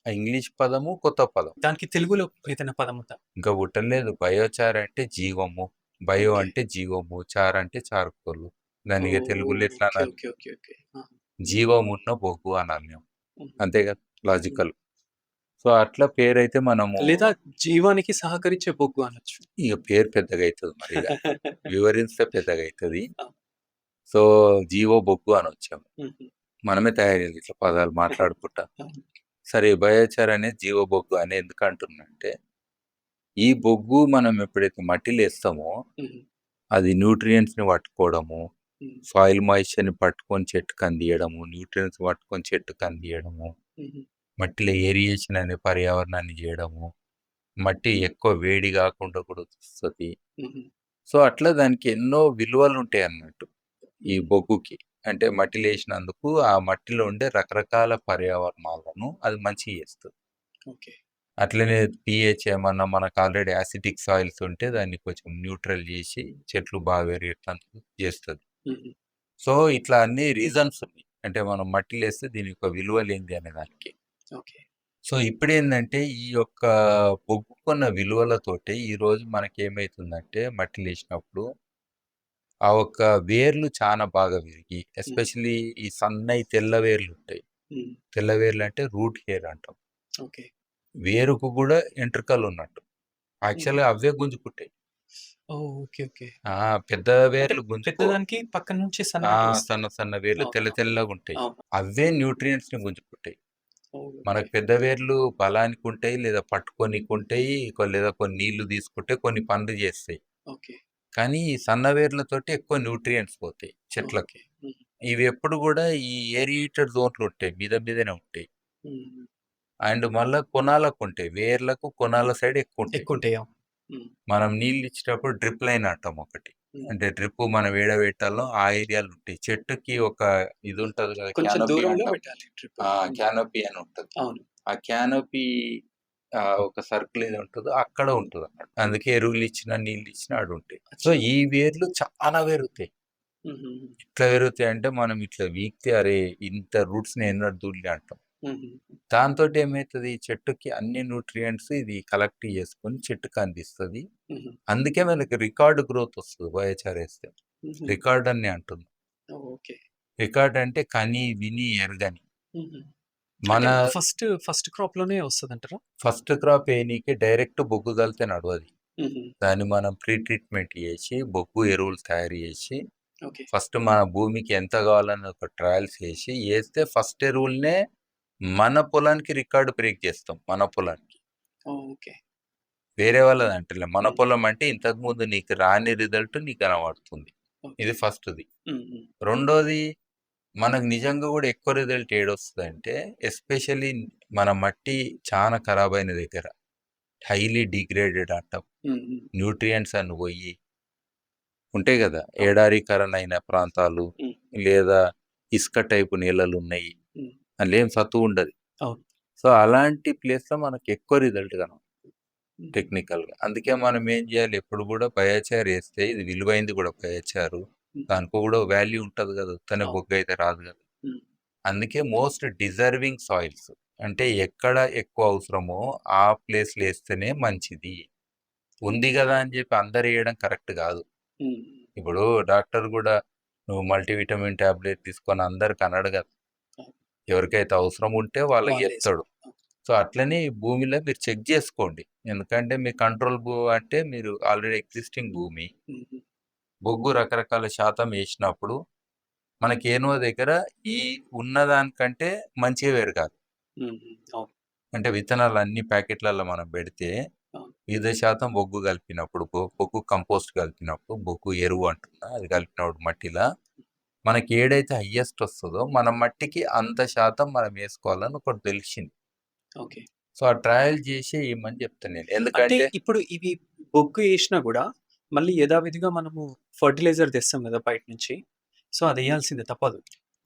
ఆ ఇంగ్లీష్ పదము కొత్త పదం. దానికి తెలుగులో ఏదైనా పదం ఉందా? ఇంకా పుట్టలేదు. బయోచార్ అంటే జీవము. Bio okay. అంటే జీవము. చార్ అంటే చార్కోలు. దాన్ని ఇగ తెలుగులో ఓహ్! ఎట్లా ఓకే. అనాలి? ఓకే. ఓకే. ఓకే. ఆ! జీవమున్న బొగ్గు అనాలి మేము. హుహు. అంతే కదా! హ్మ్. లాజికల్. సో, అట్లా పేరైతే మనము లేదా జీవానికి సహకరించే బొగ్గు అనొచ్చు. ఇగ పేరు పెద్దగయితది మరిగ. వివరిస్తే పెద్దగయితది. ఆ! సో, జీవో బొగ్గు అనొచ్చేమో. హుహు. మనమే తయారు చేయాలి ఇట్లా పదాలు మాట్లాడుకుంటా. అవును. సరే బయోచార్ అనేది జీవ బొగ్గు అని ఎందుకంటున్నానంటే, ఈ బొగ్గు మనం ఎప్పుడైతే మట్టిలో ఏస్తామో, హుహు. అది న్యూట్రియంట్స్‌ని పట్టుకోవడము, హ్మ్. సాయిల్ మాయిశ్చర్‌ని పట్టుకొని చెట్టుకి అందియడము, న్యూట్రియంట్స్ పట్టుకొని చెట్టుకి అందియడము, హుహు. మట్టిలో ఏరియేషన్ అనే పర్యావరణాన్ని చేయడము, మట్టి ఎక్కువ వేడి కాకుండా కూడా చూస్తది. హుహు. సో, అట్లా దానికి ఎన్నో విలువలుంటాయన్నట్టు. ఈ హుహు. బొగ్గుకి. అంటే మట్టిలేసినందుకు ఆ మట్టిలో ఉండే రకరకాల పర్యావరణాలను అది మంచిగా చేస్తది. ఓకే. అట్లనే పీహెచ్ ఏమన్నా మనకు ఆల్రెడీ యాసిడిక్ సాయిల్స్ ఉంటే దాన్ని కొంచెం న్యూట్రల్ చేసి చెట్లు బాగా పెరిగేటందుకు చేస్తది. హుహు. సో, ఇట్లా అన్ని రీజన్స్ ఉన్నాయి. అంటే మనం మట్టిలేస్తే దీని యొక్క విలువలేంది అనే దానికి. ఓకే. సో, ఇప్పుడేందంటే ఈ యొక్క బొగ్గుకున్న విలువలతోటే ఈరోజు మనకేమైతుందంటే మట్టిలేసినప్పుడు ఆ ఒక్క వేర్లు చానా బాగా విరిగి, హ్మ్. ఎస్పెషల్లీ ఈ సన్నయి తెల్ల వేర్లుంటాయి. హ్మ్. తెల్ల వేర్లంటే రూట్ హెయిర్ అంటాం. ఓకే. వేరుకు గూడా ఎంట్రుకలున్నట్టు. హుహు. యాక్చువల్‌గా అవే గుంజుకుంటాయి. ఓహ్! ఓకే. ఓకే. ఆ! పెద్ద అంటే వేర్లు గుంజుకో పెద్దదానికి పక్కన నుంచి ఆ! సన్నటి వస్తాయి. సన్న సన్న వేర్లు తెల్ల అవునవును. తెల్లగుంటాయి. అవును. అవే న్యూట్రియంట్స్‌ని గుంజుకుంటాయి. ఓహ్! ఓకే. మనకు పెద్ద వేర్లు బలానికుంటాయి, లేదా పట్టుకోనీకుంటాయి, లేదా కొన్ని నీళ్లు తీసుకుంటాయి, కొన్ని పనులు జేస్తాయి. ఓకే. కానీ ఈ సన్న వేర్లతోటి ఎక్కువ న్యూట్రియంట్స్ పోతాయి చెట్లకు. ఓకే. హుహు. ఇవి ఎప్పుడు కూడా ఈ ఏరియేటెడ్ జోన్లు ఉంటాయి, మీదనే ఉంటాయి. హ్మ్. అండ్ మళ్ళా కొనాలకు ఉంటాయి, వేర్లకు కొనాల సైడ్ ఎక్కువ ఉంటాయి. ఎక్కువుంటాయా? హ్మ్. మనం నీళ్ళు ఇచ్చేటప్పుడు డ్రిప్ లైన్ అంటాం ఒకటి. హ్మ్. అంటే డ్రిప్ మనం ఏడబెట్టాలో ఆ ఏరియాలు ఉంటాయి. చెట్టుకి ఒక ఇది ఉంటది కదా, కొంచెం క్యానోపీ దూరంలో అంటాం. పెట్టాలి డ్రిప్. క్యానోపీ అని ఉంటది. అవును. ఆ క్యానోపీ ఒక సర్కిల్ ఏది ఉంటదో అక్కడ ఉంటదన్నమాట. అందుకే ఎరువులు ఇచ్చినా, నీళ్ళు ఇచ్చినా ఆడుంటాయి. సో, అచ్చా! ఈ వేర్లు చాలా పెరుగుతాయి. హుహు. ఎట్లా పెరుగుతాయి అంటే మనం ఇట్లా వీక్తే అరే ఇంత రూట్స్‌ని ఎన్నడు చూడలే అంటాం. హుహు. దాంతోటి ఏమైతది, చెట్టుకి అన్ని న్యూట్రియంట్స్ ఇది కలెక్ట్ చేసుకొని చెట్టుకి అందిస్తది. హుహు. అందుకే మనకి రికార్డ్ గ్రోత్ వస్తది బయోచార్ ఏస్తే. హుహు. రికార్డ్ అని అంటున్నా. ఓకే. రికార్డ్ అంటే కని, విని, ఎరుగని. హుహు. మన అంటే ఫస్ట్ క్రాప్‌లోనే వస్తదంటారా? ఫస్ట్ క్రాప్ ఏయనీకి డైరెక్ట్ బొగ్గు కలిపితే నడవది. హుహు. దాన్ని మనం ప్రీ ట్రీట్మెంట్ చేసి, బొగ్గు ఎరువులు తయారు చేసి, ఓకే. ఫస్ట్ మన భూమికి ఎంత కావాలని ఒక ట్రయల్స్ చేసి ఏస్తే ఫస్ట్ ఎరువులనే మన పొలానికి రికార్డ్ బ్రేక్ చేస్తాం. మన పొలానికి. ఓకే. వేరే వాళ్ళది అంటలే. మన హ్మ్. పొలం అంటే ఇంతకుముందు నీకు రాని రిజల్ట్ నీకు కనబడుతుంది. ఓకే. ఇది ఫస్ట్‌ది. హ్మ్. హ్మ్. రెండోది, మనకు నిజంగా గూడా ఎక్కువ రిజల్ట్ ఏడొస్తదంటే, ఎస్పెషల్లీ మన మట్టి చానా ఖరాబైన దగ్గర. హైలీ డిగ్రేడెడ్ అంటాం. హ్మ్. హ్మ్. న్యూట్రియంట్స్ అన్ని పోయి ఉంటాయి గదా, అవును. ఎడారీకరణైన ప్రాంతాలు, హ్మ్. లేదా ఇసుక టైపు నేలలున్నయి. హ్మ్. అందులో ఏం సత్తువుండదు. అవును. సో, అలాంటి ప్లేస్‌లో మనకు ఎక్కువ రిజల్ట్ కనబడుతుంది హ్మ్. టెక్నికల్‌గా. అందుకే మనం ఏం జేయాలి, ఎప్పుడు గూడా బయోచార్ ఏస్తే ఇది విలువైంది గూడా బయోచారు. హ్మ్. దానికో గూడా వాల్యూ ఉంటది గదా, ఉత్తనే అవును. బొగ్గైతే రాదు గదా. హ్మ్. అందుకే మోస్ట్ డిజర్వింగ్ సాయిల్స్ అంటే ఎక్కడ ఎక్కువ అవసరమో ఆ ప్లేస్‌లో ఏస్తేనే మంచిది. ఉంది గదా అని జెప్పి అందరూ ఎయడం కరెక్ట్ గాదు. హ్మ్. ఇప్పుడు డాక్టర్ గూడా నువ్వు మల్టీవిటమిన్ టాబ్లెట్ తీసుకొని అందరికి అనడు గదా. అవును. ఎవరికైతే అవసరం ఉంటే వాళ్ళకి వాళ్ళే జెప్తాడు. ఏసుకోవాలి. సో, అట్లనే ఈ భూమిలో మీరు చెక్ జేసుకోండి. ఎందుకంటే మీ కంట్రోల్ అంటే మీరు ఆల్రెడీ ఎగ్జిస్టింగ్ భూమి. హుహు. బొగ్గు రకరకాల శాతం ఏసినప్పుడు మనకేనో దగ్గర ఈ ఉన్నదానికంటే మంచిగా పెరగాలి. హ్మ్. హ్మ్. అవును. అంటే విత్తనాలు అన్ని ప్యాకెట్‌లలో మనం బెడితే అవును. 100% బొగ్గు కలిపినప్పుడు, బొగ్గు కంపోస్ట్ కలిపినప్పుడు, బొగ్గు ఎరువు అంటున్నా, అది కలిపినప్పుడు మట్టిలా మనకి ఏడైతే హైయెస్ట్ వస్తదో మన మట్టికి అంత శాతం మనం ఏసుకోవాలని ఒకటి తెలిసింది. ఓకే. సో, ఆ ట్రయల్ జేసి ఎయమని చెప్తా నేను. అంటే ఎందుకంటే ఇప్పుడు ఇవి బొగ్గు ఏసినా గూడా మళ్ళీ యథావిధిగా మనము ఫెర్టిలైజర్ తెస్తాం గదా బయట నుంచి. సో, అదెయ్యాల్సిందే తప్పదు.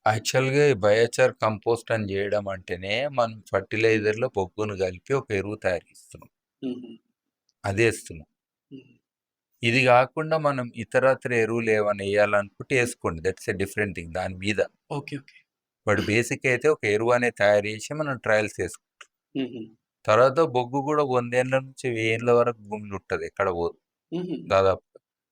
యాక్చువల్‌గా ఈ బయోచార్ కంపోస్ట్ అని జేయడం అంటేనే మనం ఫెర్టిలైజర్‌లో బొగ్గును కలిపి ఒక ఎరువు తయారు చేస్తున్నాం. హుహు. అదేస్తున్నాం. హ్మ్. ఇది గాకుండా మనం ఇతరత్ర ఎరువులు ఏమన్నా ఎయ్యాలనుకుంటే ఏసుకోండి. దట్స్ ఎ డిఫరెంట్ థింగ్ దాని మీద. ఓకే. ఓకే. బట్ బేసిక్ అయితే ఒక ఎరువు అనేది తయారు చేసి మనం ట్రయల్స్ చేసుకుంటాం. హుహు. తర్వాత బొగ్గు గూడా 100 ఏండ్ల నుంచి 1000 ఏండ్ల వరకు భూమిలో ఉంటది. ఎక్కడ పోదు హుహు. దాదాపు.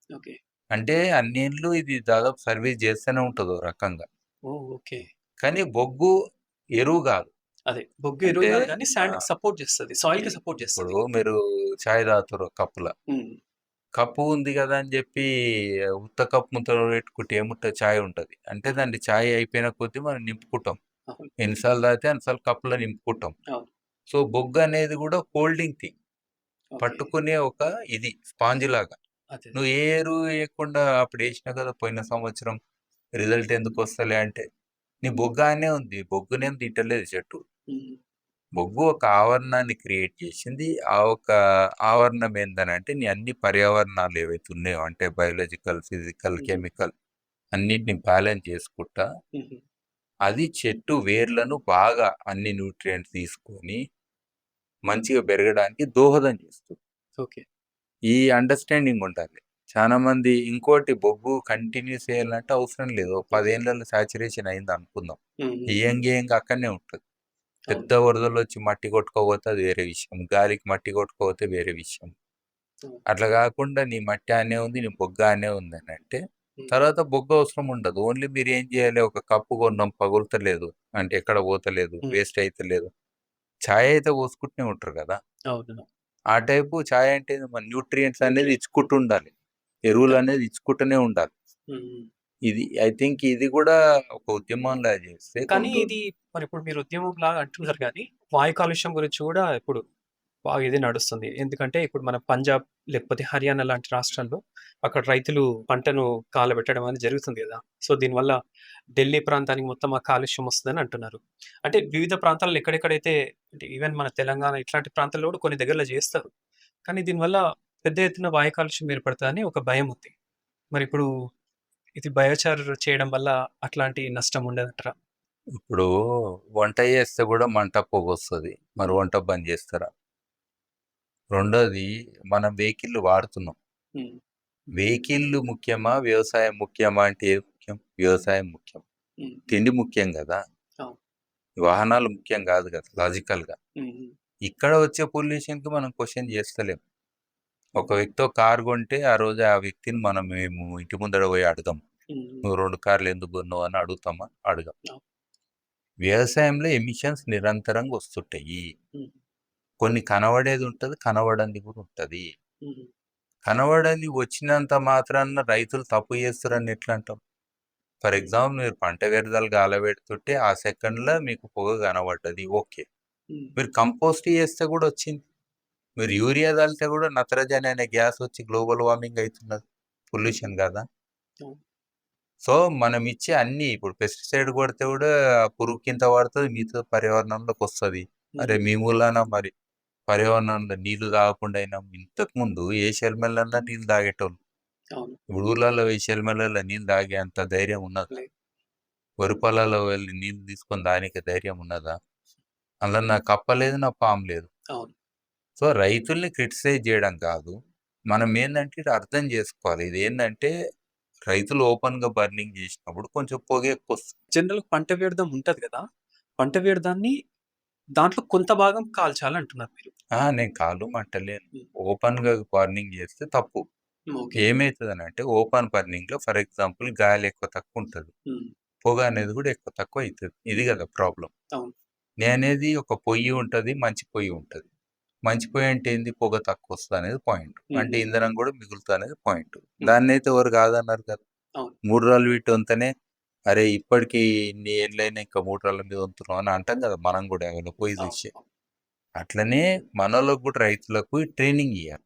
ఓకే. అంటే అన్నేండ్లు ఇది దాదాపు సర్వీస్ చేస్తూనే ఉంటది ఓ రకంగా. ఓహ్! ఓకే. కానీ బొగ్గు ఎరువు గాదు. అదే. బొగ్గు ఎరువు అంటే గాదు గానీ ఆహ్, శాండ్‌కి సపోర్ట్ జేస్తది. ఇ సాయిల్‌కి సపోర్ట్ ఇప్పుడు జేస్తది. మీరు చాయ్ తాగుతారు కప్పుల. హ్మ్. కప్పు ఉంది గదా అని జెప్పి ఉత్త కప్పు ముంతల పెట్టుకుంటే ఏముంటది, చాయ్ ఉంటది. అంటే అవును. దాన్ని చాయ్ అయిపోయిన కొద్దీ మనం నింపుకుంటాం. అవును. ఎన్ని సార్లు తాగితే అన్ని సార్లు కప్పులో నింపుకుంటాం. అవును. సో, బొగ్గు అనేది గూడా హోల్డింగ్ థింగ్. ఓకే. పట్టుకునే ఒక ఇది స్పాంజ్ లాగా. అదే. నువ్వు ఏ ఎరువు ఎయకుండా అప్పుడు ఏసినావు కదా పోయిన సంవత్సరం, రిజల్ట్ ఎందుకొస్తలే అంటే, నీ బొగ్గు ఆడనే ఉంది. బొగ్గునేం తింటలేదు చెట్టు. హ్మ్. బొగ్గు ఒక ఆవరణాన్ని క్రియేట్ చేసింది. ఆ ఒక ఆవరణం ఏందనంటే, నీ అన్ని పర్యావరణాలు ఏవైతే ఉన్నాయో అంటే బయోలాజికల్, ఫిజికల్, హుహు. కెమికల్ అన్నిటిని బ్యాలెన్స్ చేసుకుంటా, హుహు. అది చెట్టు వేర్లను బాగా అన్ని న్యూట్రియంట్స్ తీసుకొని మంచిగా పెరగడానికి దోహదం చేస్తుంది. ఓకే. ఈ అండర్‌స్టాండింగ్ ఉండాలి. చాలా మంది ఇంకోటి బొగ్గు కంటిన్యూస్ చేయాలంటే అవసరం లేదు. ఓ 10 ఏండ్లలో సాచురేషన్ అయిందనుకుందాం. హ్మ్. హ్మ్. ఇయంగా అక్కడనే ఉంటది. అవును. పెద్ద వరదలొచ్చి మట్టి కొట్టుకపోతే అది వేరే విషయం. గాలికి మట్టి కొట్టుకపోతే వేరే విషయం. అవును. అట్లా గాకుండా నీ మట్టి ఆడనే ఉంది, నీ బొగ్గు ఆడనే ఉందనంటే, హ్మ్. తర్వాత బొగ్గు అవసరం ఉండదు. ఓన్లీ మీరేం జేయాలి, ఒక కప్పు కొన్నాం పగులుతలేదు, అంటే ఎక్కడ పోతలేదు, హ్మ్. వేస్ట్ అయితలేదు. చాయ్ అయితే పోసుకుంటూనే ఉంటారు గదా. అవును. ఆ టైపు చాయ్ అంటే మన న్యూట్రియంట్స్ అనేది న్యూట్రియంట్స్. ఇచ్చుకుంటూ ఉండాలి. ఎరువులనేది ఇచ్చుకుంటూనే ఉండాలి. హ్మ్. హ్మ్. ఇది ఐ థింక్ ఇది గూడా ఒక ఉద్యమంలా చేస్తే కానీ కొన్ని ఇది మరిప్పుడు మీరు ఉద్యమంలాగా అంటున్నారు గానీ, వాయు కాలుష్యం గురించి గూడా ఇప్పుడు బాగా ఇది నడుస్తుంది. ఎందుకంటే ఇప్పుడు మన పంజాబ్ లేకపోతే హర్యానా లాంటి రాష్ట్రాల్లో అక్కడ రైతులు పంటను కాలబెట్టడం అనేది జరుగుతుంది గదా! సో, దీనివల్ల ఢిల్లీ ప్రాంతానికి మొత్తం ఆ కాలుష్యం వస్తదని అంటున్నారు. అంటే వివిధ ప్రాంతాల్లో ఎక్కడెక్కడైతే అంటే ఈవెన్ మన తెలంగాణ ఇట్లాంటి ప్రాంతాల్లో గూడా కొన్ని దగ్గరలో జేస్తారు. కానీ దీనివల్ల పెద్ద ఎత్తున వాయు కాలుష్యం ఏర్పడతదని ఒక భయముంది. మరిప్పుడు ఇది బయోచార్ చేయడం వల్ల అట్లాంటి నష్టం ఉండదంటారా? ఇప్పుడు వంట చేస్తే కూడా మంట పొగొస్తది. మరి వంట బంద్ చేస్తారా? రెండోది మనం వెహికల్‌లు వాడుతున్నాం. హ్మ్. వెహికల్‌లు ముఖ్యమా? వ్యవసాయం ముఖ్యమా? అంటే ఏది ముఖ్యం? వ్యవసాయం ముఖ్యం. హ్మ్. తిండి ముఖ్యం గదా! అవును. వాహనాలు ముఖ్యం గాదు గదా! లాజికల్‌గా. హ్మ్. హ్మ్. ఇక్కడ వచ్చే పొల్యూషన్‌కి మనం క్వెషన్ చేస్తలేం. ఒక వ్యక్తి ఒక కారు కొంటే ఆ రోజు ఆ వ్యక్తిని మేము ఇంటి ముందర పోయి అడుగం. హ్మ్. "నువ్వు 2 కార్లు ఎందుకు కొన్నావు?" అని అడుగుతామా? అడగం. అవును. వ్యవసాయంలో ఎమిషన్స్ నిరంతరంగా వస్తుంటాయి. హ్మ్. కొన్ని కనబడేది ఉంటది. కనబడనిది కూడా ఉంటది. హ్మ్. కనబడని వచ్చినంత మాత్రాన రైతులు తప్పు చేస్తుర్రని ఎట్లా అంటాం? ఫర్ ఎగ్జాంపుల్ మీరు పంట వ్యర్థాలు గాలబెడుతుంటే ఆ సెకండ్‌లో మీకు పొగ కనబడ్డది. ఓకే. హ్మ్. మీరు కంపోస్ట్ చేస్తే కూడా వచ్చింది. మీరు యూరియా చల్లితే కూడా నత్రజని అనే గ్యాస్ వచ్చి గ్లోబల్ వార్మింగ్ అయితున్నది. పొల్యూషన్ కాదా? అవును. సో, మనం ఇచ్చే అన్నీ ఇప్పుడు పెస్టిసైడ్ కొడితే కూడా పురుగు కింద పడతది. మిగతా పర్యావరణంలోకొస్తది. అరే! హ్మ్. మీ మూలాన మరి పర్యావరణంలో నీళ్లు తాగకుండా అయినాం. ఇంతకుముందు ఏ షెల్మెల్లన్నా నీళ్ళు తాగేటోళ్ళు. అవును. ఇప్పుడు ఊర్లలో ఈ షెల్మెల్లలో నీళ్ళు తాగే అంత ధైర్యం ఉన్నదా? లేదు. వరి పొలాల్లో వెళ్లి నీళ్ళు తీసుకొని తాగనీకి ధైర్యం ఉన్నదా? అందులో నా కప్ప లేదు, నా పాము లేదు. అవును. సో, రైతుల్ని క్రిటిసైజ్ జేయడం కాదు. మనం ఏందంటే ఇది అర్థం జేసుకోవాలి. ఇదేందంటే రైతులు ఓపెన్‌గా బర్నింగ్ జేసినప్పుడు కొంచెం పొగ ఎక్కువొస్తది. జనరల్‌గా పంట వ్యర్థం ఉంటది గదా! పంట వ్యర్థాన్ని దాంట్లో కొంత భాగం కాల్చాలంటున్నారు మీరు. నేను కాలు మంటలేను. హ్మ్. ఓపెన్‌గా బర్నింగ్ జేస్తే తప్పు. ఓకే. ఏమైతదనంటే ఓపెన్ బర్నింగ్‌లో ఫర్ ఎగ్జాంపుల్ గాలి ఎక్కువ తక్కువ ఉంటది. హ్మ్. పొగ అనేది గూడా ఎక్కువ తక్కువ అయితది. ఇది గదా ప్రాబ్లమ్. అవును. నేననేది ఒక పొయ్యి ఉంటది. మంచి పొయ్యి ఉంటది. మంచి పొయ్యి అంటే ఏంది? పొగ తక్కువొస్తదనేది పాయింట్. అంటే హుహు. ఇంధనం గూడా మిగులుతదనేది పాయింట్. హ్మ్. దాన్నైతే ఎవరు కాదన్నారు కదా! అవును. 3 రాళ్ళు పెట్టి వంతెనే, అరే! ఇప్పటికి ఇన్ని ఏండ్లైనా ఇంకా 3 రాళ్ళ మీద వంతుతున్నాం అని అంటాం కదా! మనం గూడా ఏమన్నా పోయి అవును. చూసి. అవును. అట్లనే మనోళ్ళకి గూడా రైతులకు ట్రైనింగ్ ఇయ్యాలి.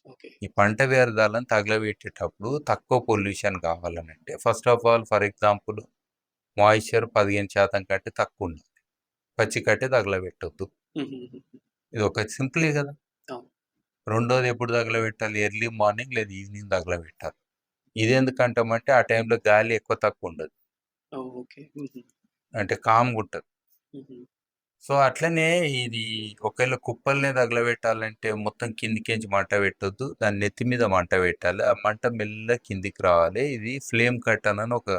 ఓకే. ఈ పంట వ్యర్థాలను తగలబెట్టేటప్పుడు తక్కువ పొల్యూషన్ కావాలనంటే first of all for example moisture 15% కంటే తక్కువుండాలి. పచ్చి కట్టే తగలబెట్టొద్దు. హుహుహు. ఇదొక సింపులే గదా! అవును. రెండోది ఎప్పుడు తగలబెట్టాలి? ఎర్లీ మార్నింగ్ లేదా ఈవినింగ్ తగలబెట్టాలి. ఇదెందుకంటామంటే ఆ టైంలో గాలి ఎక్కువ తక్కువుండదు. ఓహ్! ఓకే. హుహు. అంటే కామ్‌గుంటది. హుహు. సో, అట్లనే ఇది ఒకవేళ కుప్పల్నే తగలబెట్టాలంటే మొత్తం కిందికేంచి మంట పెట్టొద్దు. దాని నెత్తి మీద మంట పెట్టాలి. ఆ మంట మెల్లగా కిందికి రావాలి. ఇది ఫ్లేమ్ కర్టన్ అని ఒక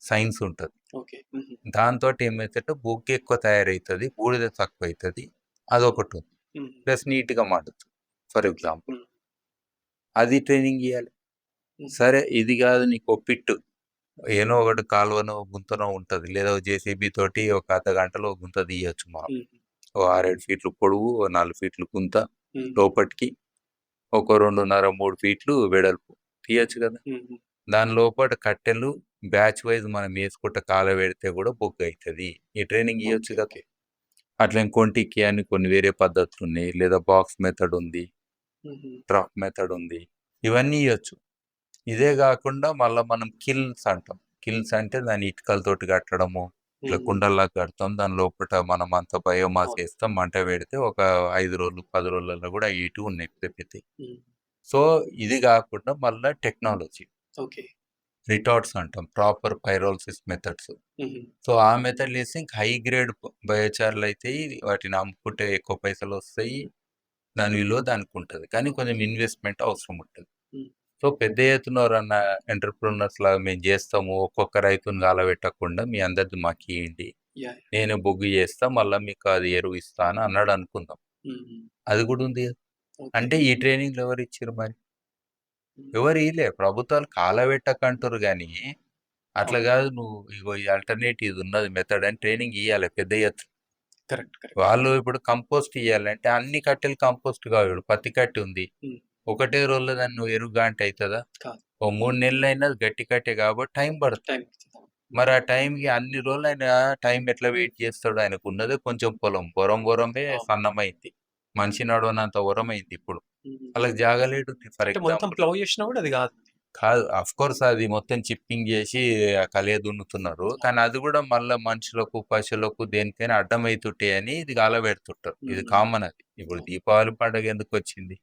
సైన్స్ ఉంటది. ఓకే. హుహు. దాంతోటి ఏమైతదంటే బొగ్గు ఎక్కువ తయారైతది. బూడిద తక్కువైతది. అదొకటుంది. హ్మ్. ప్లస్ నీట్‌గా మండుతది. For okay. ఎగ్జాంపుల్. హ్మ్. అది ట్రైనింగ్ ఇయ్యాలి. హ్మ్. సరే ఇది గాదు నీకో పిట్ ఏనో ఒకటి కాలువనో, గుంతనో ఉంటది. లేదా ఓ జేసీబీ తోటి ఒక అర్ధ గంటలో ఓ గుంత తీయొచ్చు మనం. హ్మ్. ఓ 6, 7 ఫీట్లు పొడవు, ఓ 4 ఫీట్లు గుంత హ్మ్. లోపటికి, ఒక 2.5, 3 ఫీట్లు వెడల్పు తీయొచ్చు గదా! హుహు. దాని లోపట కట్టెలు బ్యాచ్ వైస్ మనం యేసుకుంటా కాలబెడితే గూడా బొగ్గయితది. ఈ ట్రైనింగ్ ఇయ్యొచ్చు ఓకే. గదా! ఓకే. అట్లనే కొంటికి అని కొన్ని వేరే పద్ధతులున్నాయి. లేదా బాక్స్ మెథడ్ ఉంది. హుహు. డ్రాప్ మెథడ్ ఉంది. ఇవన్నీ ఇయ్యొచ్చు. ఇదే గాకుండా మళ్ళా మనం కిల్స్ అంటాం. కిల్స్ అంటే దాన్ని ఇటుకలతోటి కట్టడము. ఇట్లా హ్మ్. కుండల్లాగా కడతాం. దాని లోపట మనం అంతా బయోమాస్ అవును. ఏస్తాం. మంట పెడితే ఒక 5 రోజులు, 10 రోజులలో గూడా అయ్యేటివి ఉన్నాయి పెద్ద పెద్దయి. హ్మ్. సో, ఇది గాకుండా మళ్ళా టెక్నాలజీ. ఓకే. రిటార్డ్స్ అంటాం. Proper pyrolysis methods. హుహు. సో, ఆ మెథడ్‌లేస్తే ఇంక హై గ్రేడ్ బయోచార్‌లయితాయి. వాటిని అమ్ముకుంటే ఎక్కువ పైసలొస్తాయి. దాని విలువ దానికుంటది. కానీ కొంచెం ఇన్వెస్ట్‌మెంట్ అవసరం ఉంటది. హ్మ్. సో, పెద్ద ఎత్తున ఎవరన్నా ఎంటర్‌ప్రెన్యూర్స్‌లాగా మేము జేస్తాము. ఒక్కొక్క రైతుని గాలబెట్టకుండా మీ అందరిది మాకియ్యండి. యాహ్! నేనే బొగ్గు జేస్తా. మళ్ళా మీకు అది ఎరువు ఇస్తా అని అన్నాడనుకుందాం. హుహు. అది గూడా ఉంది గదా! ఓకే. అంటే ఈ ట్రైనింగ్‌లు ఎవరిచ్చిర్రు మరి? హ్మ్. ఎవరు ఇయలే. ప్రభుత్వాలు కాలబెట్టకంటుర్రు గానీ, అట్లా అవును. గాదు నువ్వు ఇగో ఈ ఆల్టర్‌నేట్ ఇదున్నది మెథడ్ అని ట్రైనింగ్ ఇయ్యాలే పెద్ద ఎత్తున. కరెక్ట్. కరెక్ట్. వాళ్ళు ఇప్పుడు కంపోస్ట్ ఇయ్యాలంటే అన్ని కట్టెలు కంపోస్ట్ కావు. ఇప్పుడు పత్తి కట్టె ఉంది. హ్మ్. ఒకటే రోజులో దాన్ని నువ్వు ఎరువుగా అంటే అయితదా? కాదు. ఓ 3 నెలలైనా అది గట్టి కట్టే కాబట్టి టైం పడతది. టైం పడుతది. అవును. మరి ఆ టైంకి అన్ని రోజులు ఆయన టైం ఎట్లా వెయిట్ చేస్తాడు? ఆయనకున్నదే కొంచెం పొలం. బొరమే అవును. సన్నమైంది. మనిషి నడవనంత ఒరమైంది ఇప్పుడు. హుహు. వాళ్ళకి జాగా లేడుంది ఫర్ అంటే మొత్తం ఎగ్జాంపుల్. ప్లౌ చేషినా గూడా అది గాదు. కాదు. ఆఫ్‌కోర్స్ అది మొత్తం చిప్పింగ్ జేసి కలియ దున్నుతున్నారు. కానీ అది గూడా మళ్ళా మనుషులకు, పశువులకు దేనికైనా అడ్డమైతుంటాయని ఇది గాలబెడుతుంటారు. ఇది కామన్ అది. ఇప్పుడు దీపావళి పండుగ ఎందుకొచ్చింది?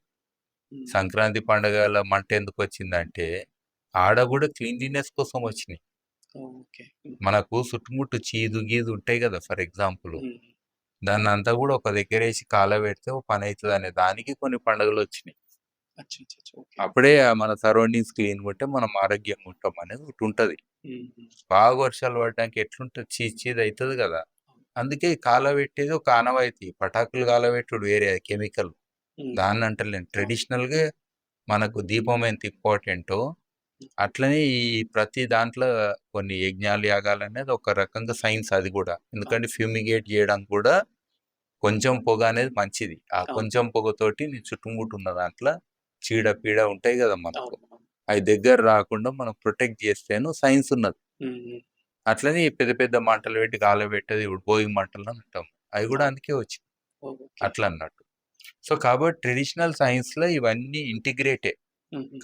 సంక్రాంతి పండుగల మంట ఎందుకొచ్చిందంటే, ఆడ గూడా క్లీన్లీనెస్ కోసం వచ్చినాయి. ఓకే. మనకు చుట్టుముట్టు చీదు, గీదు ఉంటాయి గదా! For example. దాన్నంతా గూడా ఒక దగ్గరేసి కాలబెడితే ఓ పనైతదనే దానికి కొన్ని పండుగలొచ్చినాయి. అచ్చా! అచ్చా! ఓకే. అప్పుడే మన సరౌండింగ్స్ క్లీన్‌గుంటే మనం ఆరోగ్యంగా ఉంటాం అనేది ఒకటుంటది. బాగా వర్షాలు పడడానికి ఎట్లుంటది చీదయితది గదా! అందుకే ఈ కాలబెట్టేది ఒక ఆనవాయితీ. పటాకులు కాలబెట్టుడు వేరే కెమికల్. దాన్నంటలేను. ట్రెడిషనల్‌గా మనకు దీపం ఎంత ఇంపార్టెంటో, అట్లనే ఈ ప్రతి దాంట్లో కొన్ని యజ్ఞాలు, యాగాలనేది ఒక రకంగా సైన్స్ అది గూడా. ఎందుకంటే ఫ్యూమిగేట్ జేయడానికి గూడా కొంచెం పొగ అనేది మంచిది. ఆ కొంచెం పొగతోటి నీ చుట్టుముట్టున్న దాంట్లో చీడ, పీడ ఉంటాయి గదా మనకు. అయి దగ్గర రాకుండా మనం ప్రొటెక్ట్ జేస్తేను సైన్స్ ఉన్నది. అట్లనే ఈ పెద్ద పెద్ద మంటలు పెట్టి కాలబెట్టేది ఇప్పుడు భోగి మంటలు అంటాం. అవి గూడా అందుకే వచ్చినాయి. అట్లన్నట్టు. సో, కాబట్టి ట్రెడిషనల్ సైన్స్‌లో ఇవన్నీ ఇంటిగ్రేటే.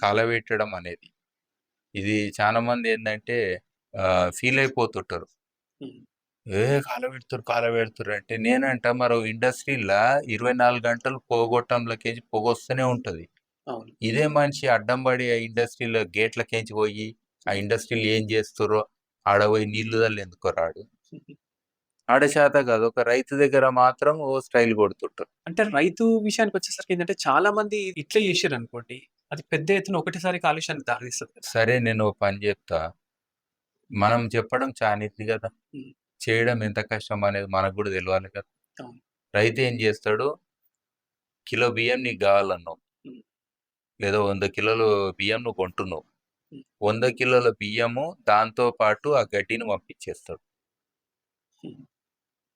కాలబెట్టడం అనేది. ఇది చాలా మందేందంటే ఫీల్ అయిపోతుంటారు. కాలబెడుతుర్రు అంటే నేనంట మరో ఇండస్ట్రీ‌ల 24 గంటలు పొగగొట్టంలోకేంచి పొగొస్తూనే ఉంటది. అవును. ఇదే మనిషి అడ్డం పడి ఆ ఇండస్ట్రీ‌లో గేట్‌లకేంచి పోయి, ఆ ఇండస్ట్రీ‌లో ఏం చేస్తుర్రో ఆడ పోయి నీళ్లు చల్లి ఎందుకో రాడు. ఆడ శాత కాదు. ఒక రైతు దగ్గర మాత్రం ఓ స్టైల్ కొడుతుంటారు. అంటే రైతు విషయానికొచ్చేసరికి ఏందంటే చాలా మంది ఇట్లే చేసిర్రనుకోండి. అది పెద్ద ఎత్తున ఒకటేసారి కాలుష్యానికి దారితీస్తది కదా! సరే నేను ఓ పని చెప్తా. మనం చెప్పడం చానిద్ది కదా! హ్మ్. చేయడం ఎంత కష్టం అనేది మనకు కూడా తెలవాలి కదా! అవును. రైతు ఏం చేస్తాడు? కిలో బియ్యం నీకు కావాలన్నావు. హ్మ్. లేదా 100 కిలోలు బియ్యం నువ్వు కొంటున్నావు. హ్మ్. 100 కిలోల బియ్యము దాంతో పాటు ఆ గడ్డిని పంపించేస్తాడు. హ్మ్.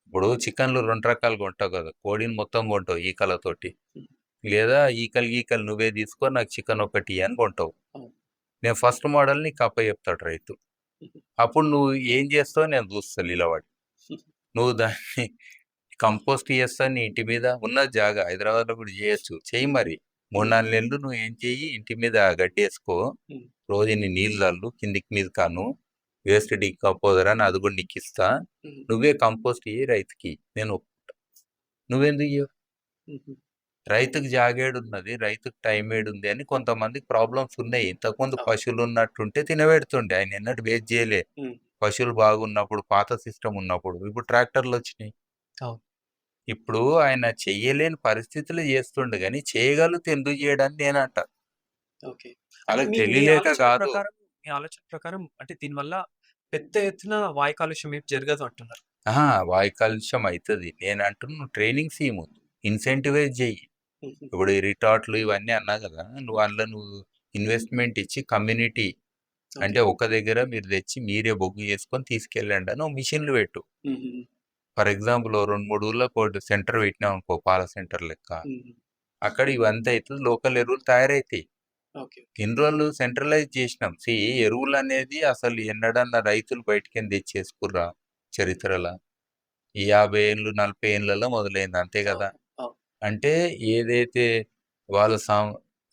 ఇప్పుడు చికెన్‌లు 2 రకాలు కొంటావు కదా! కోడిని మొత్తం కొంటావు ఈకలతోటి. హ్మ్. లేదా ఈకలు నువ్వే తీసుకో నాకు చికెన్ ఒకటి అని కొంటావు. అవును. నేను ఫస్ట్ మోడల్ నీకు అప్పచెప్తాడు రైతు. హుహు. అప్పుడు నువ్వు ఏం చేస్తావో నేను చూస్తా నిలబడి. నువ్వు దాన్ని కంపోస్ట్ చేస్తా నీ ఇంటి మీద ఉన్న జాగా హైదరాబాద్‌లో కూడా చేయొచ్చు. చెయ్యి మరి. 3, 4 నెలలు నువ్వు ఏం చెయ్యి ఇంటి మీద గడ్డేసుకో. హ్మ్. రోజు ఇన్ని నీళ్ళు చల్లు కిందికి మీదకను. వేస్ట్ డీకంపోజర్ అని అది కూడా నీకిస్తా. హ్మ్. నువ్వే కంపోస్ట్ ఇయ్యి రైతుకి. నేను ఒప్పుకుంటా. నువ్వెందుకు ఇయ్యవు? హుహు. రైతుకి జాగేడున్నది. రైతుకి టైం ఏడుంది అని కొంతమందికి ప్రాబ్లమ్స్ ఉన్నాయి. ఇంతకుముందు అవును. పశువులున్నట్టుంటే తినబెడుతుండే. ఆయన ఎన్నడూ వేస్ట్ చేయలే. హ్మ్. పశువులు బాగున్నప్పుడు, పాత సిస్టమ్ ఉన్నప్పుడు. ఇప్పుడు ట్రాక్టర్‌లొచ్చినాయి. అవును. ఇప్పుడు ఆయన చెయ్యలేని పరిస్థితులు చేస్తుండు గానీ, చేయగలిగితే ఎందుకు చేయడని నేనంట. ఓకే. అంటే ఆళ్ళకి మీ మీ తెలియలేక ఆలోచన గాదు. ప్రకారం మీ ఆలోచన ప్రకారం అంటే దీనివల్ల పెద్ద ఎత్తున వాయు కాలుష్యం ఏం జరగదు అంటున్నారు. అహా! వాయు కాలుష్యం అయితది. నేనంటున్న నువ్వు ట్రైనింగ్స్ ఇయ్యి ముందు. ఇన్సెంటివైజ్ జెయ్యి. హుహు. ఇప్పుడు ఈ రిటార్ట్‌లు ఇవన్నీ అన్నా గదా! నువ్వు అందులో ఇన్వెస్ట్‌మెంట్ ఇచ్చి కమ్యూనిటీ ఓకే. అంటే ఒక దగ్గర మీరు తెచ్చి మీరే బొగ్గు చేసుకొని తీసుకెళ్ళండని ఓ మిషన్‌లు పెట్టు. హుహు. ఫర్ ఎగ్జాంపుల్ ఓ 2, 3 ఊర్లకు ఒకటి సెంటర్ పెట్టినామనుకో పాల సెంటర్ లెక్క. హుహు. అక్కడ ఇవంతా అయితది. లోకల్ ఎరువులు తయారైతాయి. ఓకే. ఇన్ని రోజులు సెంట్రలైజ్ చేసినాం. ఎరువులనేది అసలు ఎన్నడన్నా రైతులు బయటికెళ్ళి తెచ్చేసుకుర్రా చరిత్రల? ఈ 50 ఏళ్ళు, 40 ఏళ్లలో మొదలైంది. అంతే గదా! అవును. అవును. అంటే ఏదైతే వాళ్ళ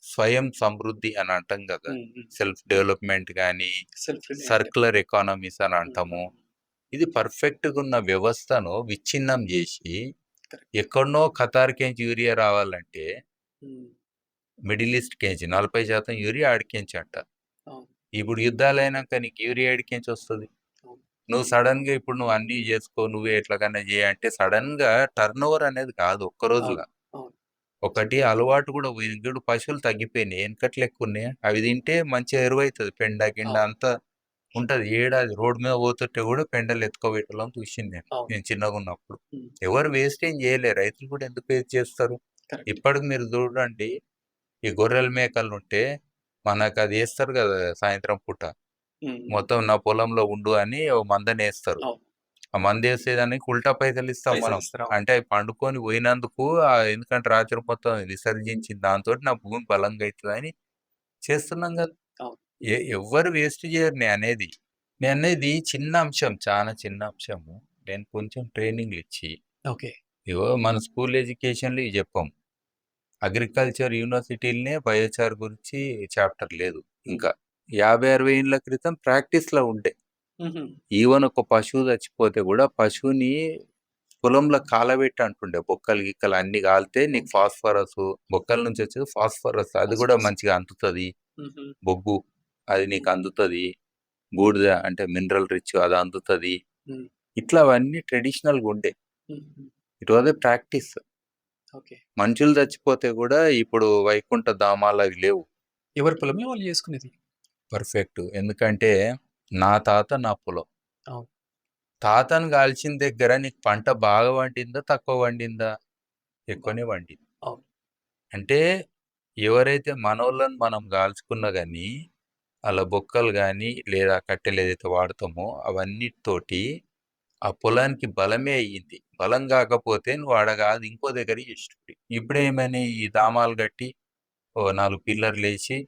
స్వయం సమృద్ధి అని అంటాం గదా! హ్మ్. హ్మ్. సెల్ఫ్ డెవలప్‌మెంట్ గాని, సెల్ఫ్ రిలయంట్. సర్క్యులర్ ఎకానమీస్ అని హ్మ్. అంటాము. ఇది పర్ఫెక్ట్‌గున్న వ్యవస్థను విచ్ఛిన్నం జేసి, కరెక్ట్. ఎక్కడనో ఖతార్‌కేంచి యూరియా రావాలంటే, హ్మ్. మిడిల్ ఈస్ట్‌కేంచి 40% యూరియా ఆడికేంచంట. అవును. ఇప్పుడు యుద్ధాలయినాక నీకు యూరియా ఏడికేంచొస్తది? అవును. నువ్వు సడెన్‌గా ఇప్పుడు నువ్వు అన్నీ జేసుకో, నువ్వే ఎట్లాగన్నా జెయి అంటే సడెన్‌గా టర్నోవర్ అనేది కాదు ఒక్క రోజుల. అవును. అవును. ఒకటి అలవాటు గూడా పోయింది. చూడు పశువులు తగ్గిపోయినాయి. ఎనకట లెక్కున్నాయా? అవి తింటే మంచిగా ఎరువైతది. పెండ, గిండ అవును. అంతా ఉంటది. ఏడాది రోడ్ మీద పోతుంటే గూడా పెండలు ఎత్తుకోబెట్టోళ్ళని చూషిని నేను. అవును. నేను చిన్నగున్నప్పుడు. హ్మ్. ఎవరు వేస్ట్ ఏం జేయలే. రైతులు కూడా ఎందుకు వేస్ట్ చేస్తారు? కరెక్ట్. ఇప్పటికి మీరు చూడండి, ఈ గొర్రెలు, మేకలుంటే మనకది ఏస్తారు గదా! సాయంత్రం పూట. హ్మ్. మొత్తం నా పొలంలో ఉండు అని ఓ మందనేస్తారు. అవును. ఆ మందేసేదానికి ఉల్టా పైసలిస్తాం మనం. పైసలిస్తారు. అవును. అంటే అవి పండుకొని పోయినందుకు ఎందుకంటే రాత్రి మొత్తం విసర్జించిన దాంతోటి నా భూమి బలంగా అయితదని చేస్తున్నాం గదా! అవును. ఎవ్వరు వేస్ట్ జేయరు నేననేది. నేననేది చిన్న అంశం. చాలా చిన్న అంశము. నేను కొంచెం ట్రైనింగ్‌లిచ్చి, ఓకే. ఇగో మన స్కూల్ ఎడ్యుకేషన్‌లో ఇయి జెప్పం. అగ్రికల్చర్ యూనివర్సిటీలనే బయోచార్ గురించి చాప్టర్ లేదు హ్మ్. ఇంకా. 50-60 ఏండ్ల క్రితం ప్రాక్టీస్‌లో ఉండే. హుహు. ఈవెన్ ఒక పశువు చచ్చిపోతే గూడా పశువుని పొలంలో కాలబెట్టి అంటుండే. బొక్కలు, గిక్కలు అన్నీ కాలితే నీకు ఓకే. ఫాస్ఫరసు బొక్కల నుంచి వచ్చేది ఫాస్ఫరస్ అది గూడా ఫాస్ఫరస్. మంచిగా అందుతది. హుహు. బొగ్గు అది నీకు అందుతది. బూడిద అంటే మినరల్ రిచ్ అది అందుతది. హ్మ్. ఇట్లా అవన్నీ ట్రెడిషనల్‌గా ఉండే. హుహు. It was a practice. Okay. మనుషులు చచ్చిపోతే గూడా ఇప్పుడు వైకుంఠ ధామాలు అవి లేవు. ఎవరి పొలంలో వాళ్ళు చేసుకునేది. పర్ఫెక్ట్. ఎందుకంటే నా తాత నా పొలం. అవును. తాతను కాల్చిన దగ్గర నీకు పంట బాగా పండిందా? తక్కువ పండిందా? ఎక్కువనే పండింది. అవును. అంటే ఎవరైతే మనోళ్ళని మనం గాల్చుకున్నా గాని, ఆళ్ళ బొక్కలు గాని, లేదా కట్టెలేదైతే వాడతామో అవన్నిటితోటి ఆ పొలానికి బలమే అయ్యింది. బలం గాకపోతే నువ్వు ఆడ గాదు ఇంకో దగ్గర జేసేటోడివి. ఇప్పుడేమని ఈ డామాలు గట్టి, ఓ 4 పిల్లర్‌లేసి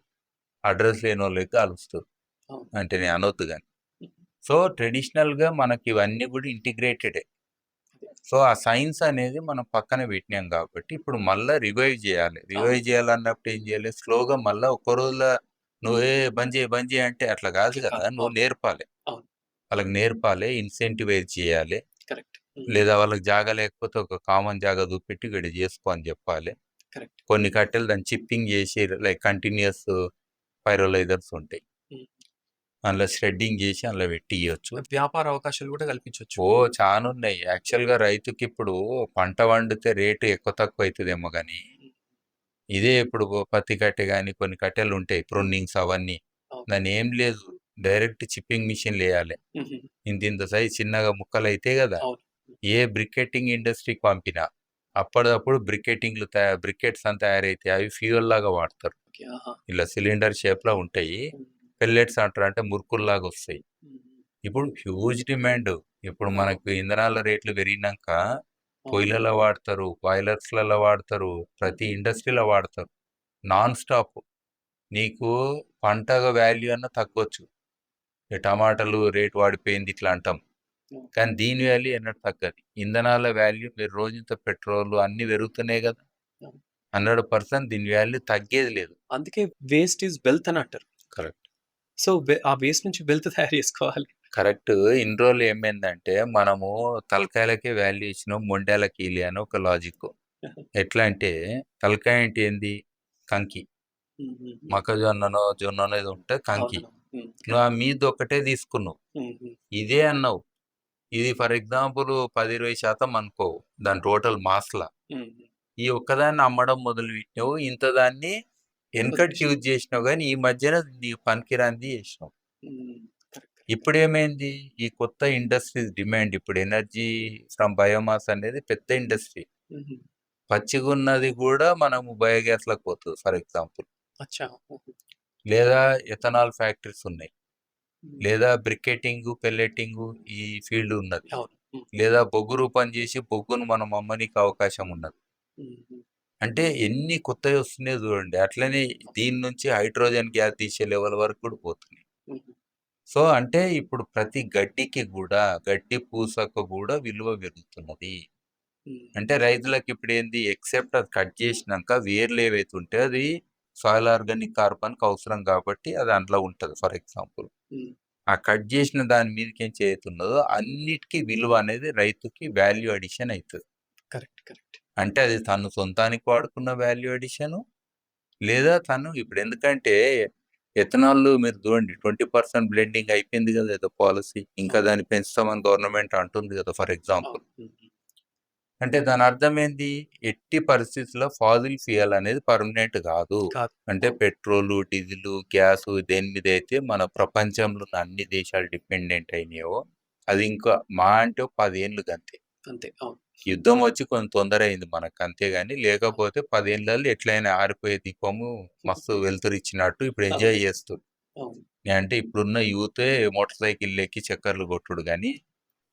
అడ్రెస్ లేనోళ్ళకి కాలుస్తుర్రు. అవును. అంటే నేను అనొద్దు గాని. హ్మ్. సో, ట్రెడిషనల్‌గా మనకివన్నీ గూడా ఇంటిగ్రేటెడే. అదే. సో, ఆ సైన్స్ అనేది మనం పక్కన పెట్టినాం గాబట్టి, ఇప్పుడు మళ్ళా రివైవ్ జేయాలి. అవును. రివైవ్ జేయాలన్నప్పుడు ఏం జేయాలి? స్లోగా మళ్ళా ఒక్క రోజుల నువ్వే బంద్ జెయి అంటే అట్లా గాదు అట్లా గదా! కాదు. నువ్వు అవును. నేర్పాలె. అవును. వాళ్ళకి నేర్పాలె, ఇన్సెంటివైజ్ చేయాలె. కరెక్ట్. హ్మ్. లేదా వాళ్ళకి జాగా లేకపోతే ఒక కామన్ జాగా చూపెట్టి ఈడ జేసుకో అని జెప్పాలె. కరెక్ట్. కొన్ని కట్టెలు దాన్ని చిప్పింగ్ జేసి లైక్ కంటిన్యూయస్ పైరోలైజర్స్ ఉంటాయి. హ్మ్. అందులో ష్రెడ్డింగ్ జేసి అందులో పెట్టియొచ్చు. వ్యాపార అవకాశాలు కూడా కల్పించొచ్చు. చానున్నాయి. యాక్చువల్‌గా రైతుకిప్పుడు పంట పండితే రేటు ఎక్కువ తక్కువ అయితదేమో గానీ, హ్మ్. ఇదే ఇప్పుడు పత్తి కట్టె గాని కొన్ని కట్టెలుంటాయి ప్రూనింగ్స్ అవన్నీ. అవును. దాన్నేం లేదు. డైరెక్ట్ చిప్పింగ్ మిషన్‌లేయాలె. హుహు. ఇంతింత సైజ్ చిన్నగా ముక్కలైతాయి గదా! అవును. ఏ బ్రికెటింగ్ ఇండస్ట్రీకి పంపినా, అప్పటిదప్పుడు బ్రికెట్స్ అని తయారైతాయి. అవి ఫ్యూయల్‌లాగా వాడతారు. ఓకే. ఆహా! ఇలా సిలిండర్ షేప్‌లో ఉంటాయి. హ్మ్. పెల్లెట్స్ అంటారు. అంటే మురుకుల్లాగొస్తాయి. హ్మ్. ఇప్పుడు హ్యూజ్ డిమాండ్. ఇప్పుడు అవును. మనకు ఇంధనాల రేట్లు పెరిగినంక అవును. పొయ్యిలలో వాడతారు, బాయిలర్స్‌లలో వాడతారు, ప్రతి ఇండస్ట్రీలో వాడతారు. Non stop. నీకు పంట వాల్యూ అన్నా తగ్గొచ్చు. ఈ టమాటాలు రేట్ పడిపోయింది ఇట్లా అంటాం. అవును. కానీ దీని వాల్యూ ఎన్నడూ తగ్గది. ఇంధనాల వాల్యూ మీరు రోజంతా పెట్రోల్ అన్నీ పెరుగుతున్నాయి గదా! అవును. 100% దీని వాల్యూ తగ్గేది లేదు. అందుకే వేస్ట్ ఈస్ వెల్త్ అని అంటారు. కరెక్ట్. సో, ఆ వేస్ట్ నుంచి వెల్త్ తయారు చేసుకోవాలి. కరెక్ట్. ఇన్ని రోజులు ఏమైందంటే మనము తలకాయలకే వాల్యూ ఇచ్చినాం. మొండాలకి ఈలి అని ఒక లాజిక్కు. ఎట్లా అంటే తలకాయ అంటే ఏంది? కంకి. హ్మ్. హ్మ్. హ్మ్. మొక్కజొన్ననో, జొన్ననో ఏదో ఉంటే కంకి. అవునవును. హ్మ్. నువ్వు ఆ మీదొక్కటే తీసుకున్నావు. హ్మ్. హ్మ్. ఇదే అన్నావు. ఇది ఫర్ ఎగ్జాంపుల్ 10, 20% అనుకో. దాని టోటల్ మాస్‌ల. హ్మ్. హ్మ్. ఈ ఒక్కదాన్ని అమ్మడం మొదలుపెట్టినావు. ఇంత దాన్ని ఎనకటికి వదిలేసి యూజ్ చేసినావు గానీ, ఈ మధ్యన నీకు పనికిరానిది చేసినావు. హ్మ్. కరెక్ట్. కరెక్ట్. ఇప్పుడేమైంది? ఈ కొత్త ఇండస్ట్రీస్ డిమాండ్ ఇప్పుడు ఎనర్జీ ఫ్రమ్ బయోమాస్ అనేది పెద్ద ఇండస్ట్రీ. హుహు. పచ్చిగున్నది గూడా మనము బయోగ్యాస్‌లోకి పోతది ఫర్ ఎగ్జాంపుల్. అచ్చా! ఓకే. లేదా ఎథనాల్ ఫ్యాక్టరీస్ ఉన్నాయి. హ్మ్. లేదా బ్రికెటింగు, పెల్లెటింగు ఈ ఫీల్డ్ ఉన్నది. అవును. హ్మ్. లేదా బొగ్గు రూపం చేసి బొగ్గును మనం అమ్మనీకి అవకాశం ఉన్నది. హ్మ్. హ్మ్. అంటే ఎన్ని కొత్తయి వస్తున్నాయో చూడండి. అట్లనే దీని నుంచి హైడ్రోజన్ గ్యాస్ తీసే లెవెల్ వరకు కూడా పోతున్నాయి. హుహు. సో, అంటే ఇప్పుడు ప్రతి గడ్డికి గూడా, గడ్డి పూసకు గూడా విలువ పెరుగుతున్నది. హ్మ్. అంటే రైతులకి ఇప్పుడేంది ఎక్సెప్ట్ అది కట్ జేసినంక వేర్లు ఏవైతే ఉంటాయో అది సాయిల్ ఆర్గానిక్ కార్బన్‌కి అవసరం కాబట్టి అది అందులో ఉంటది ఫర్ ఎగ్జాంపుల్. హ్మ్. ఆ కట్ జేసిన దాని మీదకేంచి ఏదైతున్నదో అన్నిటికి విలువ అనేది రైతుకి వాల్యూ అడిషన్ అయితది. కరెక్ట్. కరెక్ట్. అంటే అది తను సొంతానికి వాడుకున్న వాల్యూ అడిషను, లేదా తను ఇప్పుడెందుకంటే ఎథనాల్ మీరు చూడండి 20% బ్లెండింగ్ అయిపోయింది గదా! ఏదో పాలిసీ. ఇంకా అవును. దాన్ని పెంచుతామని గవర్నమెంట్ అంటుంది గదా! For example. అవును. హ్మ్. హ్మ్. అంటే దాని అర్థం ఏంది? ఎట్టి పరిస్థితిలో ఫాజిల్ ఫ్యూయల్ అనేది పర్మనెంట్ గాదు. కాదు. అంటే అవును. పెట్రోలు, డీజిలు, గ్యాసు దేని మీదైతే మన ప్రపంచంలో ఉన్న అన్ని దేశాలు డిపెండెంట్ అయినాయో, అది ఇంకా అంటే ఓ 10 ఏండ్లు గంతే. అంతే. అవును. యుద్ధం వచ్చి కొంచెం తొందర అయింది మనకు అంతేగాని, అవును. లేకపోతే 10 ఏండ్లలో ఎట్లైనా ఆరిపోయే దీపము మస్తు వెలుతురిచ్చినట్టు ఇప్పుడు అవును. ఎంజాయ్ చేస్తుర్రు. అవును. అంటే ఇప్పుడున్న యూతే మోటార్ సైకిల్లెక్కి చక్కర్లు కొట్టుడు గానీ,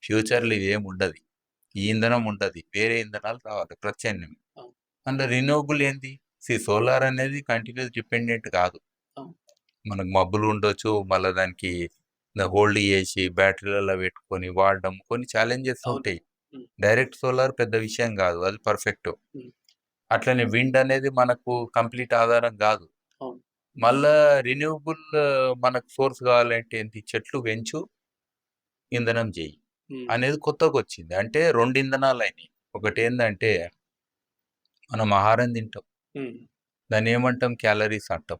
ఫ్యూచర్‌లో ఇదేముండది. ఈ ఇంధనం ఉండది. వేరే ఇంధనాలు రావాలి ప్రత్యామ్నాయం. అవును. అందులో రిన్యూవబుల్ ఏంది? సోలార్ అనేది కంటిన్యూస్ డిపెండెంట్ కాదు. అవును. మనకు మబ్బులు ఉండొచ్చు. మళ్ళా దానికి హోల్డ్ చేసి బ్యాటరీలలో పెట్టుకొని వాడడం కొన్ని ఛాలెంజెస్ అవును. ఉంటాయి. హ్మ్. డైరెక్ట్ సోలార్ పెద్ద విషయం గాదు. అది పర్ఫెక్ట్. హ్మ్. అట్లనే విండ్ అనేది మనకు కంప్లీట్ ఆధారం గాదు. అవును. మళ్ళా రిన్యూవబుల్ మనకు సోర్స్ కావాలంటే ఏంటి? చెట్లు పెంచు, ఇంధనం చెయ్యి అనేది కొత్తగొచ్చింది. అంటే 2 ఇంధనాలయినాయి. ఒకటేందంటే మనం ఆహారం తింటాం. దాన్నేమంటాం? క్యాలరీస్ అంటాం.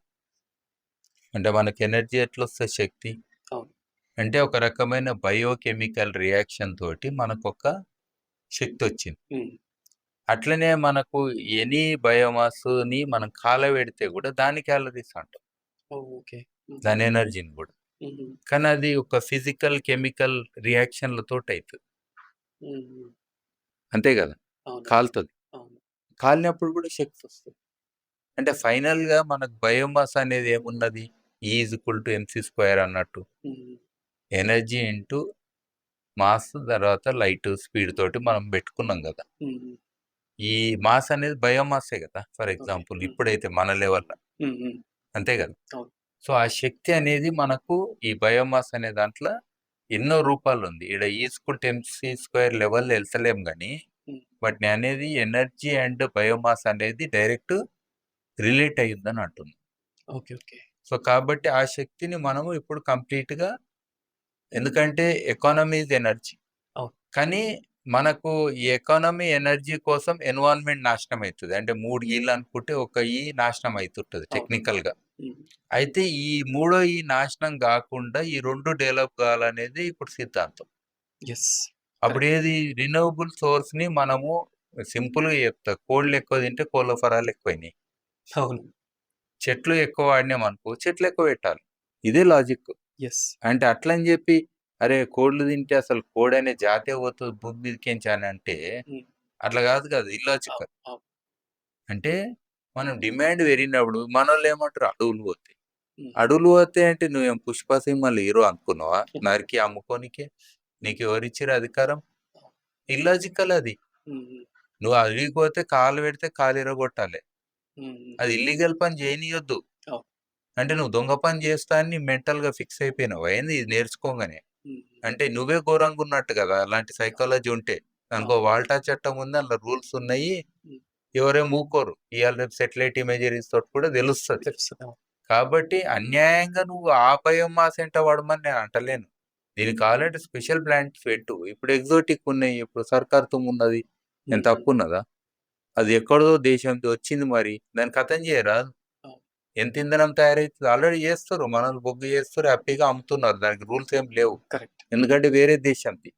అంటే మనకి ఎనర్జీ ఎట్లొస్తది? శక్తి. అవును. అంటే ఒక రకమైన బయోకెమికల్ రియాక్షన్ తోటి మనకొక శక్తొచ్చింది. అట్లనే మనకు ఎనీ బయోమాస్‌ని మనం కాలబెడితే గూడా దాన్ని క్యాలరీస్ అంటాం. ఓకే. దాని ఎనర్జీని గూడా. కానీ అది ఒక ఫిజికల్, కెమికల్ రియాక్షన్‌లతోటయితది. అంతే గదా! అవును. కాలుతది. అవును. కాలినప్పుడు గూడా శక్తొస్తది. అంటే ఫైనల్‌గా మనకు బయోమాస్ అనేది ఏమున్నది? E=mc² అన్నట్టు. ఎనర్జీ ఇంటూ మాస్ తర్వాత లైట్ స్పీడ్ తోటి మనం పెట్టుకున్నాం గదా! ఈ మాస్ అనేది బయోమాసే గదా! ఫర్ ఎగ్జాంపుల్ ఇప్పుడైతే మన లెవెల్‌ల. అంతే గదా! అవును. సో, ఆ శక్తి అనేది మనకు ఈ బయోమాస్ అనే దాంట్ల ఎన్నో రూపాలుంది. ఈడ E=mc² లెవెల్‌లో ఎళ్తలేం గానీ, బట్ నేననేది ఎనర్జీ అండ్ బయోమాస్ అనేది డైరెక్ట్ రిలేట్ అయ్యిద్దని అంటున్నా. ఓకే. ఓకే. సో, కాబట్టి ఆ శక్తిని మనము ఇప్పుడు కంప్లీట్‌గా ఎందుకంటే ఎకానమీ ఈజ్ ఎనర్జీ. అవును. కానీ మనకు ఈ ఎకానమీ, ఎనర్జీ కోసం ఎన్విరాన్మెంట్ నాశనం అయితది. అంటే 3 ఈలు అనుకుంటే ఒక ఈ నాశనం అయితుంటది టెక్నికల్‌గా. అయితే ఈ మూడో ఈ నాశనం గాకుండా ఈ 2 డెవలప్ కావాలనేది ఇప్పుడు సిద్ధాంతం. యెస్. అప్పుడు ఏది రిన్యూవబుల్ సోర్స్‌ని మనము సింపుల్‌గా చెప్తా. కోళ్ళు ఎక్కువ తింటే కోళ్ళ ఫరాలు ఎక్కువైనాయి. అవును. చెట్లు ఎక్కువ వాడినామనుకో చెట్లు ఎక్కువ పెట్టాలి. ఇదే లాజిక్. యెస్. అంటే అట్లని జెప్పి అరే! కోళ్ళు తింటే అసలు కోడనే జాతే పోతది భూమి మీదకేంచి అని అంటే అట్లా గాదు కదా! ఇల్లాజికల్. అవును. అంటే మనం డిమాండ్ పెరిగినప్పుడు మనోళ్ళేమంటారు అడవులు పోతాయి. హ్మ్. అడవులు పోతాయి అంటే నువ్వేం 'పుష్ప' సినిమాలో హీరో అనుకున్నావా? నరికి అమ్ముకోనికే. నీకెవరిచ్చిర్రు అధికారం? ఇల్లాజికల్ అది. నువ్వు అడవికి పోతే కాలు పెడితే కాలు ఇరగొట్టాలే. అది ఇల్లీగల్ పని చేయనీయొద్దు. అవును. అంటే నువ్వు దొంగ పని చేస్తా అని మెంటల్‌గా ఫిక్స్ అయిపోయినావా ఏంది ఇది నేర్చుకోంగానే? అంటే నువ్వే ఘోరంగున్నట్టు గదా! అలాంటి సైకాలజీ ఉంటే. దానికో వాల్టా చట్టం ఉంది. అందులో రూల్స్ ఉన్నాయి. ఎవరేం ఊకోరు. ఇయాల రేపు శాటిలైట్ ఇమేజరీస్ తోటి కూడా తెలుస్తది. తెలుస్తది. అవును. కాబట్టి అన్యాయంగా నువ్వు ఆ బయోమాస్ ఎంట పడమని నేను అంటలేను. దీనికి కావాలంటే స్పెషల్ ప్లాంట్స్ పెట్టు. ఇప్పుడు ఎగ్జోటిక్ ఉన్నాయి. ఇప్పుడు సర్కార్ తుమ్మున్నది. ఏం తప్పున్నదా? అది ఎక్కడిదో దేశంది వచ్చింది మరి. దాన్ని ఖతం చేయరాదు. అవును. ఎంత ఇంధనం తయారైతది ఆల్రెడీ చేస్తుర్రు. మనోళ్ళు బొగ్గు చేస్తుర్రు. హ్యాపీగా అమ్ముతున్నారు. దానికి రూల్స్ ఏం లేవు. కరెక్ట్. ఎందుకంటే వేరే దేశంది.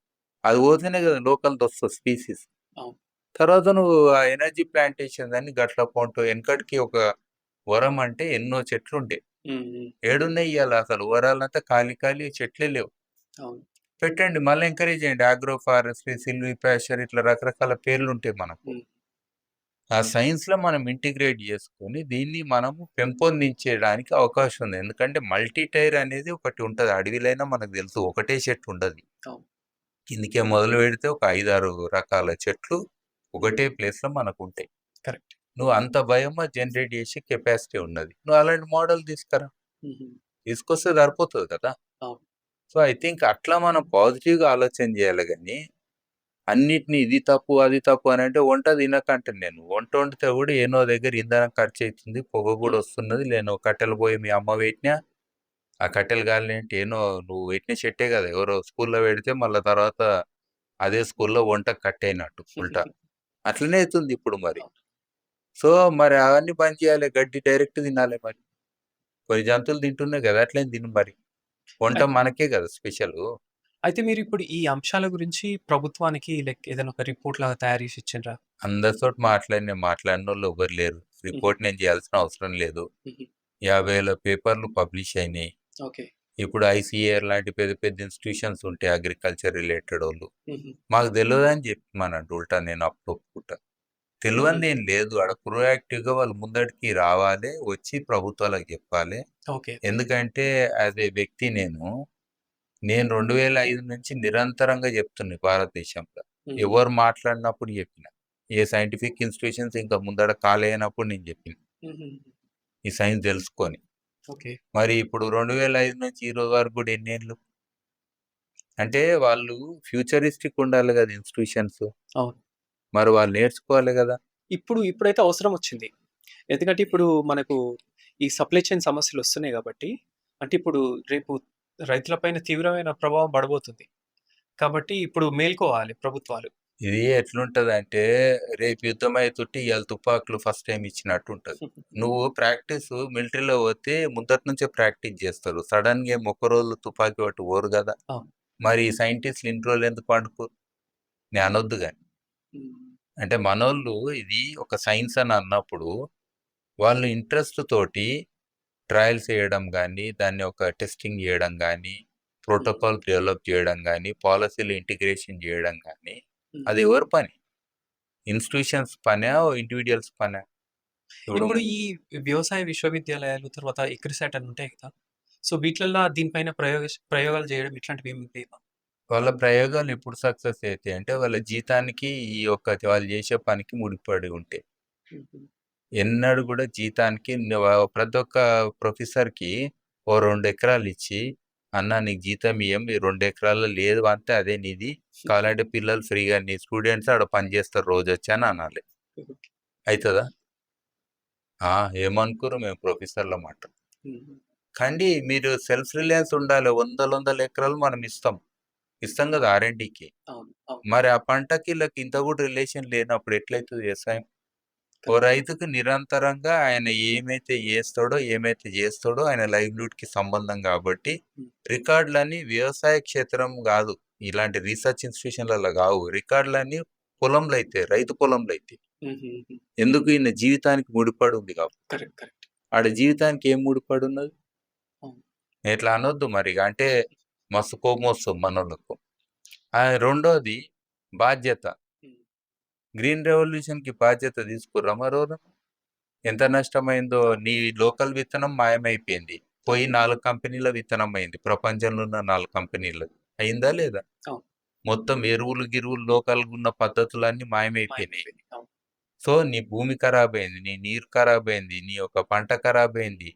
అది పోతేనే కదా లోకల్‌దొస్తది స్పీసీస్. అవును. తర్వాత నువ్వు ఆ ఎనర్జీ ప్లాంటేషన్ అని గట్ల కొంటూ వెనకటికి ఒక వరం అంటే ఎన్నో చెట్లుండే. ఏడున్నాయి ఇయాల అసలు వరాలంతా ఖాళీ ఖాళీ చెట్లే లేవు. అవును. పెట్టండి మళ్ళీ ఎంకరేజ్ చేయండి. ఆగ్రో ఫారెస్ట్రీ, సిల్విప్యాషన్ ఇట్లా రకరకాల పేర్లుంటాయి మనకు. ఆ సైన్స్‌లో మనం ఇంటిగ్రేట్ చేసుకొని దీన్ని మనము పెంపొందించేయడానికి అవకాశం ఉంది. ఎందుకంటే మల్టీ టైర్ అనేది ఒకటి ఉంటది. అడవిలైనా మనకు తెలుసు. ఒకటే చెట్టు ఉండది. అవును. కిందకే మొదలుపెడితే ఒక 5, 6 రకాల చెట్లు ఒకటే ప్లేస్‌లో మనకుంటాయి. కరెక్ట్. నువ్వు అంత బయోమాస్ జనరేట్ చేసే కెపాసిటీ ఉన్నది. నువ్వు అలాంటి మోడల్ తీసుకురా. తీసుకొస్తే సరిపోతది కదా! అవును. సో, ఐ థింక్ అట్లా మనం పాజిటివ్‌గా ఆలోచన చేయాలి గానీ, అన్నిటిని ఇది తప్పు, అది తప్పు అనంటే వంట తినకంటాను నేను. వంట వండితే కూడా ఏనో దగ్గర ఇంధనం ఖర్చయితుంది. పొగ కూడా వస్తున్నది. నేను కట్టెల పొయ్యి మీ అమ్మ పెట్టినా, ఆ కట్టెలు కాలినాయంటే ఏనో నువ్వు పెట్టిన చెట్టే కదా! ఎవరో స్కూల్‌లో పెడితే మళ్ళా తర్వాత అదే స్కూల్‌లో వంటకు కట్టయినట్టు ఉల్టా. అట్లనే అయితుంది ఇప్పుడు మరి. సో, మరి అవన్నీ బంద్ చేయాలి. గడ్డి డైరెక్ట్ తినాలి మరి. కొన్ని జంతువులు తింటున్నాయి కదా! అట్లనే తిను మరి. వంట అయి మనకే కదా స్పెషలు. అయితే మీరిప్పుడు ఈ అంశాల గురించి ప్రభుత్వానికి ఏదైనా ఒక రిపోర్ట్ లాగా తయారు చేసి ఇచ్చిండ్రా? అందరితోటి నేను మాట్లాడినోళ్ళు ఎవ్వరు లేరు. రిపోర్ట్ నేను చేయాల్సిన అవసరం లేదు. హుహు. 50,000 పేపర్‌లు పబ్లిష్ అయినాయి. ఓకే. ఇప్పుడు ఐసీఏఆర్ లాంటి పెద్ద పెద్ద ఇన్‌స్టిట్యూషన్స్ ఉంటాయి అగ్రికల్చర్ రిలేటెడోళ్ళు. హుహు. మాకు తెలవదని చెప్పమనండి ఉల్టా నేను అప్పుడు ఒప్పుకుంటా. తెలవందేం లేదు. ఆడ ప్రొయాక్టివ్‌గా వాళ్ళు ముందటికి రావాలే, వచ్చి ప్రభుత్వాలకు చెప్పాలే. ఓకే. ఎందుకంటే యాస్ ఎ వ్యక్తి నేను 2005 నుంచి నిరంతరంగా చెప్తున్నా భారతదేశంలో. ఎవరు మాట్లాడినప్పుడు చెప్పిన. ఏ సైంటిఫిక్ ఇన్‌స్టిట్యూషన్స్ ఇంకా ముందడ కాలేయనప్పుడు నేను చెప్పిన. హుహు. ఈ సైన్స్ తెలుసుకొని. ఓకే. మరి ఇప్పుడు 2005 నుంచి ఈ రోజు వరకు కూడా ఎన్నేళ్ళు? అంటే వాళ్ళు ఫ్యూచరిస్టిక్ ఉండాలి కదా ఇన్‌స్టిట్యూషన్స్. అవును. మరి వాళ్ళు నేర్చుకోవాలి గదా! ఇప్పుడైతే అవసరం వచ్చింది. ఎందుకంటే ఇప్పుడు మనకు ఈ సప్లై చైన్ సమస్యలు వస్తున్నాయి కాబట్టి, అంటే ఇప్పుడు రేపు రైతులపైన తీవ్రమైన ప్రభావం పడబోతుంది. కాబట్టి ఇప్పుడు మేల్కోవాలి ప్రభుత్వాలు. ఇది ఎట్లుంటదంటే, రేపు యుద్ధమైతుంటే ఇయాల తుపాకులు ఫస్ట్ టైమ్ ఇచ్చినట్టుంటది. నువ్వు ప్రాక్టీసు మిలిటరీలో పోతే ముందటి నుంచే ప్రాక్టీస్ చేస్తారు. సడన్‌గా ఏమి ఒక్కరోజులో తుపాకీ పట్టి పోరు గదా! అవును. మరి ఈ సైంటిస్ట్‌లు ఇన్ని రోజులు ఎందుకు పండుకోరు? నేను అనొద్దు గాని. హ్మ్. అంటే మనోళ్ళు ఇది ఒక సైన్స్ అని అన్నప్పుడు, వాళ్ళు ఇంట్రెస్ట్ తోటి ట్రయల్స్ చేయడం గానీ, దాన్ని ఒక టెస్టింగ్ చేయడం గానీ, ప్రోటోకాల్ డెవలప్ చేయడం గానీ, పాలిసీలు ఇంటిగ్రేషన్ చేయడం గానీ, అది ఎవరి పని? ఇన్‌స్టిట్యూషన్స్ పనా? ఇండివిడ్యువల్స్ పనా? ఇప్పుడు ఇప్పుడు ఈ వ్యవసాయ విశ్వవిద్యాలయాలు, తర్వాత ఇక్రిసాట్ అని ఉంటాయి కదా! సో, వీటిలల్ల దీనిపైన ప్రయోగాలు చేయడం ఇట్లాంటివి ఏమి లేవా? వాళ్ళ ప్రయోగాలు ఎప్పుడు సక్సెస్ అయితాయంటే, వాళ్ళ జీతానికి ఈ యొక్క వాళ్ళు చేసే పనికి ముడిపడి ఉంటాయి. హుహు. ఎన్నడూ గూడా జీతానికి ప్రతి ఒక్క ప్రొఫెసర్‌కి ఓ 2 ఎకరాలు ఇచ్చి, "అన్నా నీకు జీతం ఇయ్యం. ఈ 2 ఎకరాల్లో లేదు అంటే అదే నీది. కావాలంటే పిల్లలు ఫ్రీగా నీ స్టూడెంట్స్ ఆడ పని చేస్తారు రోజొచ్చి" అని అనాలి. అయితదా? ఆ! ఏమనుకుర్రు మేము ప్రొఫెసర్‌లమాట. హుహు. కండి మీరు సెల్ఫ్ రిలయన్స్ ఉండాలి. వందల వందల ఎకరాలు మనం ఇస్తాం. ఇస్తాం గదా! ఆర్‌ఎండ్‌డికి. అవును. అవును. మరి ఆ పంటకి ఈళ్ళకి ఇంత గూడా రిలేషన్ లేనప్పుడు ఎట్లయితది వ్యవసాయం? ఓ కరెక్ట్. రైతుకు నిరంతరంగా ఆయన ఏమైతే ఏస్తాడో, ఏమైతే జేస్తాడో ఆయన లైవ్‌లీహుడ్‌కి సంబంధం గాబట్టి, హ్మ్. రికార్డులన్నీ వ్యవసాయ క్షేత్రం గాదు. ఇలాంటి రీసెర్చ్ ఇన్‌స్టిట్యూషన్‌లల్ల గావు. రికార్డులన్నీ పొలంలో అయితాయి. రైతు పొలంలో అయితాయి. హుహుహు. ఎందుకు? ఈయన జీవితానికి ముడిపడి ఉంది కాబట్టి. కరెక్ట్. కరెక్ట్. ఆడ జీవితానికి ఏం ముడిపడున్నది? అవును. ఇట్లా అనొద్దు మరిగ. అంటే మస్తు కోపమొస్తది మనోళ్ళకు. రెండోది బాధ్యత. హ్మ్. గ్రీన్ రెవల్యూషన్‌కి బాధ్యత తీసుకుర్రా మరెవరన్నా? ఎంత నష్టమైందో నీ లోకల్ విత్తనం మాయమైపోయింది. పోయి అవును. 4 కంపెనీల విత్తనం అయింది. ప్రపంచంలో ఉన్న 4 కంపెనీలది. అయిందా లేదా? అవును. మొత్తం ఎరువులు, గిరువులు లోకల్‌గా ఉన్న పద్ధతులన్నీ మాయమైపోయినాయి. మాయమైపోయింది. అవును. సో, నీ భూమి ఖరాబయింది. నీ నీరు ఖరాబయింది. నీ యొక్క పంట ఖరాబయింది.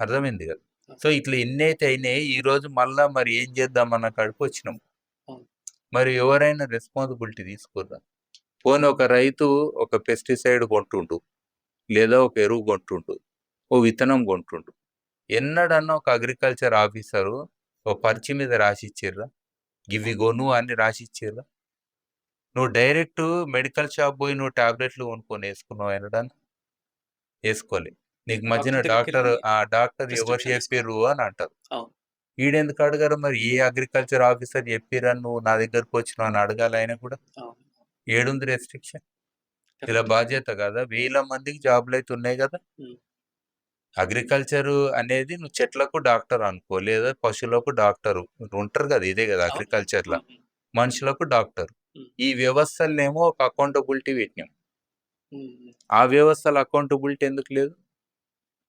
అర్థమైంది గదా! సో, ఇట్లా ఎన్నైతే అయినాయి ఈరోజు మళ్ళా మరి ఏం చేద్దామన్న కాడికొచ్చినాం. అవును. మరి ఎవరైనా రెస్పాన్సిబిలిటీ తీసుకుర్రా? పోనీ ఒక రైతు ఒక పెస్టిసైడ్ కొంటుండు. లేదా ఒక ఎరువు కొంటుండు. ఓ విత్తనం కొంటుండు. ఎన్నడన్నా ఒక అగ్రికల్చర్ ఆఫీసరు ఓ పర్చి మీద రాసిచ్చిర్రా? గివి గొను అని రాసిచ్చిర్రా? నువ్వు డైరెక్ట్ మెడికల్ షాప్ పోయి నువ్వు టాబ్లెట్లు కొనుక్కొని యేసుకున్నావా ఎన్నడన్నా? యేసుకోలే. నీకు మధ్యన డాక్టర్ దగ్గరికెళ్ళి డాక్టర్ ఎవరు ప్రిస్క్రిప్షన్ తీసుకోవాలి. చెప్పిర్రు అని అంటారు. అవును. ఈడెందుకు అడగరు మరి ఏ అగ్రికల్చర్ ఆఫీసర్ చెప్పిర్రని నువ్వు నా దగ్గరకొచ్చినావు అని అడగాలా ఆయన కూడా? అవును. ఏడుంది రెస్ట్రిక్షన్? ఇలా కరెక్ట్. బాధ్యత కాదా? వేల మందికి జాబ్‌లయితే ఉన్నాయి గదా! హ్మ్. అగ్రికల్చరు అనేది నువ్వు చెట్లకు డాక్టర్ అనుకో. లేదా పశువులకు డాక్టరు. ఉంటారు గదా! ఇదే గదా! అవును. అగ్రికల్చర్‌ల. హ్మ్. హ్మ్. మనుషులకు డాక్టర్. హ్మ్. ఈ వ్యవస్థలనేమో ఒక అకౌంటబిలిటీ పెట్టినాం. హ్మ్. హ్మ్. ఆ వ్యవస్థల అకౌంటబిలిటీ ఎందుకు లేదు?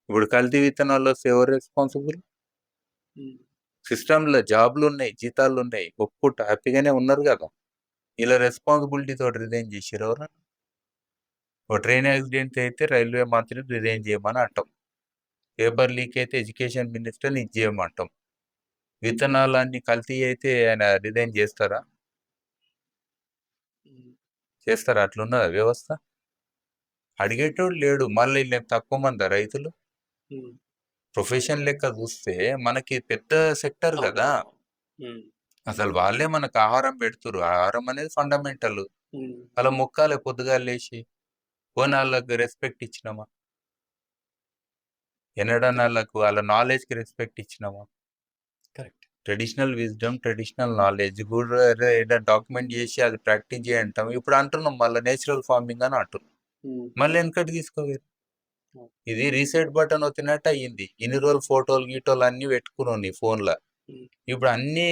ఇప్పుడు కల్తీ విత్తనాలొస్తే ఎవరు రెస్పాన్సిబుల్? హ్మ్. సిస్టమ్‌లో జాబ్‌లున్నాయి, జీతాలున్నాయి. ఒప్పుకుంటా హ్యాపీగానే ఉన్నారు గదా! ఇలా రెస్పాన్సిబిలిటీ తోటి రిజైన్ జేసిర్రా ఎవరన్నా? ఓ ట్రైన్ యాక్సిడెంట్ అయితే రైల్వే మంత్రిని రిజైన్ జేయమని అంటాం. పేపర్ లీక్ అయితే ఎడ్యుకేషన్ మినిస్టర్‌ని ఇది జేయమంటాం. విత్తనాలన్నీ కల్తీ అయితే ఆయన రిజైన్ జేస్తారా? హ్మ్. చేస్తారా? అట్లున్నదా వ్యవస్థ? అడిగేటోడు లేడు. మళ్ళీ ఈళ్ళేం తక్కువ మందా రైతులు? హ్మ్. ప్రొఫెషన్ లెక్క జూస్తే మనకి పెద్ద సెక్టర్ గదా! అవునవును. హ్మ్. అసలు వాళ్ళే మనకు ఆహారం బెడుతుర్రు. ఆహారం అనేది ఫండమెంటల్. హ్మ్. ఆళ్ళ మొక్కాలే పొద్దుగాల లేసి. పోనీ ఆళ్ళకి రెస్పెక్ట్ ఇచ్చినామా? ఎన్నడన్నా కరెక్ట్. ఆళ్ళకు ఆళ్ళ నాలెడ్జ్‌కి రెస్పెక్ట్ ఇచ్చినామా? Correct. Traditional wisdom, traditional knowledge గూడా ఏదైనా డాక్యుమెంట్ జేసి అది ప్రాక్టీస్ జేయి అంటాం. ఇప్పుడు అంటున్నాం మళ్ళా నేచురల్ ఫార్మింగ్ అని అంటున్నాం. హ్మ్. మళ్ళీ వెనకటికి తీసుకోపోయిర్రు. అవును. ఇది రీసెట్ బటన్ ఒత్తినట్టు అయ్యింది. ఇన్ని రోజులు ఫోటోలు, గీటోలు అన్నీ పెట్టుకున్నావు నీ ఫోన్‌ల. హ్మ్. ఇప్పుడు అన్నీ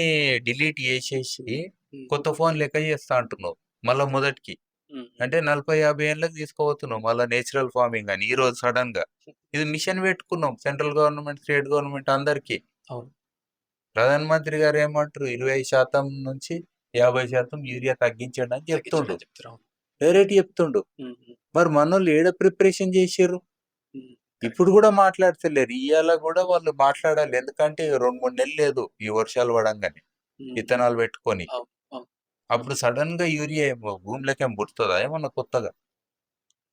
డిలీట్ జేసేసి హ్మ్. కొత్త ఫోన్ లెక్క చేస్తా అంటున్నావు. మళ్ళా మొదటికి. హ్మ్. అంటే 40, 50 ఏళ్ళకి తీసుకుపోతున్నావు మళ్ళా నేచురల్ ఫార్మింగ్ అని ఈరోజు సడెన్‌గా. ఇది మిషన్ పెట్టుకున్నాం. సెంట్రల్ గవర్నమెంట్, స్టేట్ గవర్నమెంట్ అందరికి. అవును. ప్రధానమంత్రి గారు ఏమంటారు 25% నుంచి 50% యూరియా తగ్గించండి అని చెప్తుండు. తగ్గించడని చెప్తారు. అవును. డైరెక్ట్ చెప్తుండు. హ్మ్. హ్మ్. మరి మనోళ్ళు ఏడ ప్రిపరేషన్ చేసిర్రు? హ్మ్. ఇప్పుడు గూడా మాట్లాడతలేరు. ఇయ్యాల గూడా వాళ్ళు మాట్లాడాలి. ఎందుకంటే 2, 3 నెలలు లేదు ఈ వర్షాలు పడంగానే. హ్మ్. హ్మ్. విత్తనాలు పెట్టుకొని. అవును. అవును. అప్పుడు సడెన్‌గా యూరియా ఏమో భూమిలోకేం పుడతదా ఏమన్నా కొత్తగా?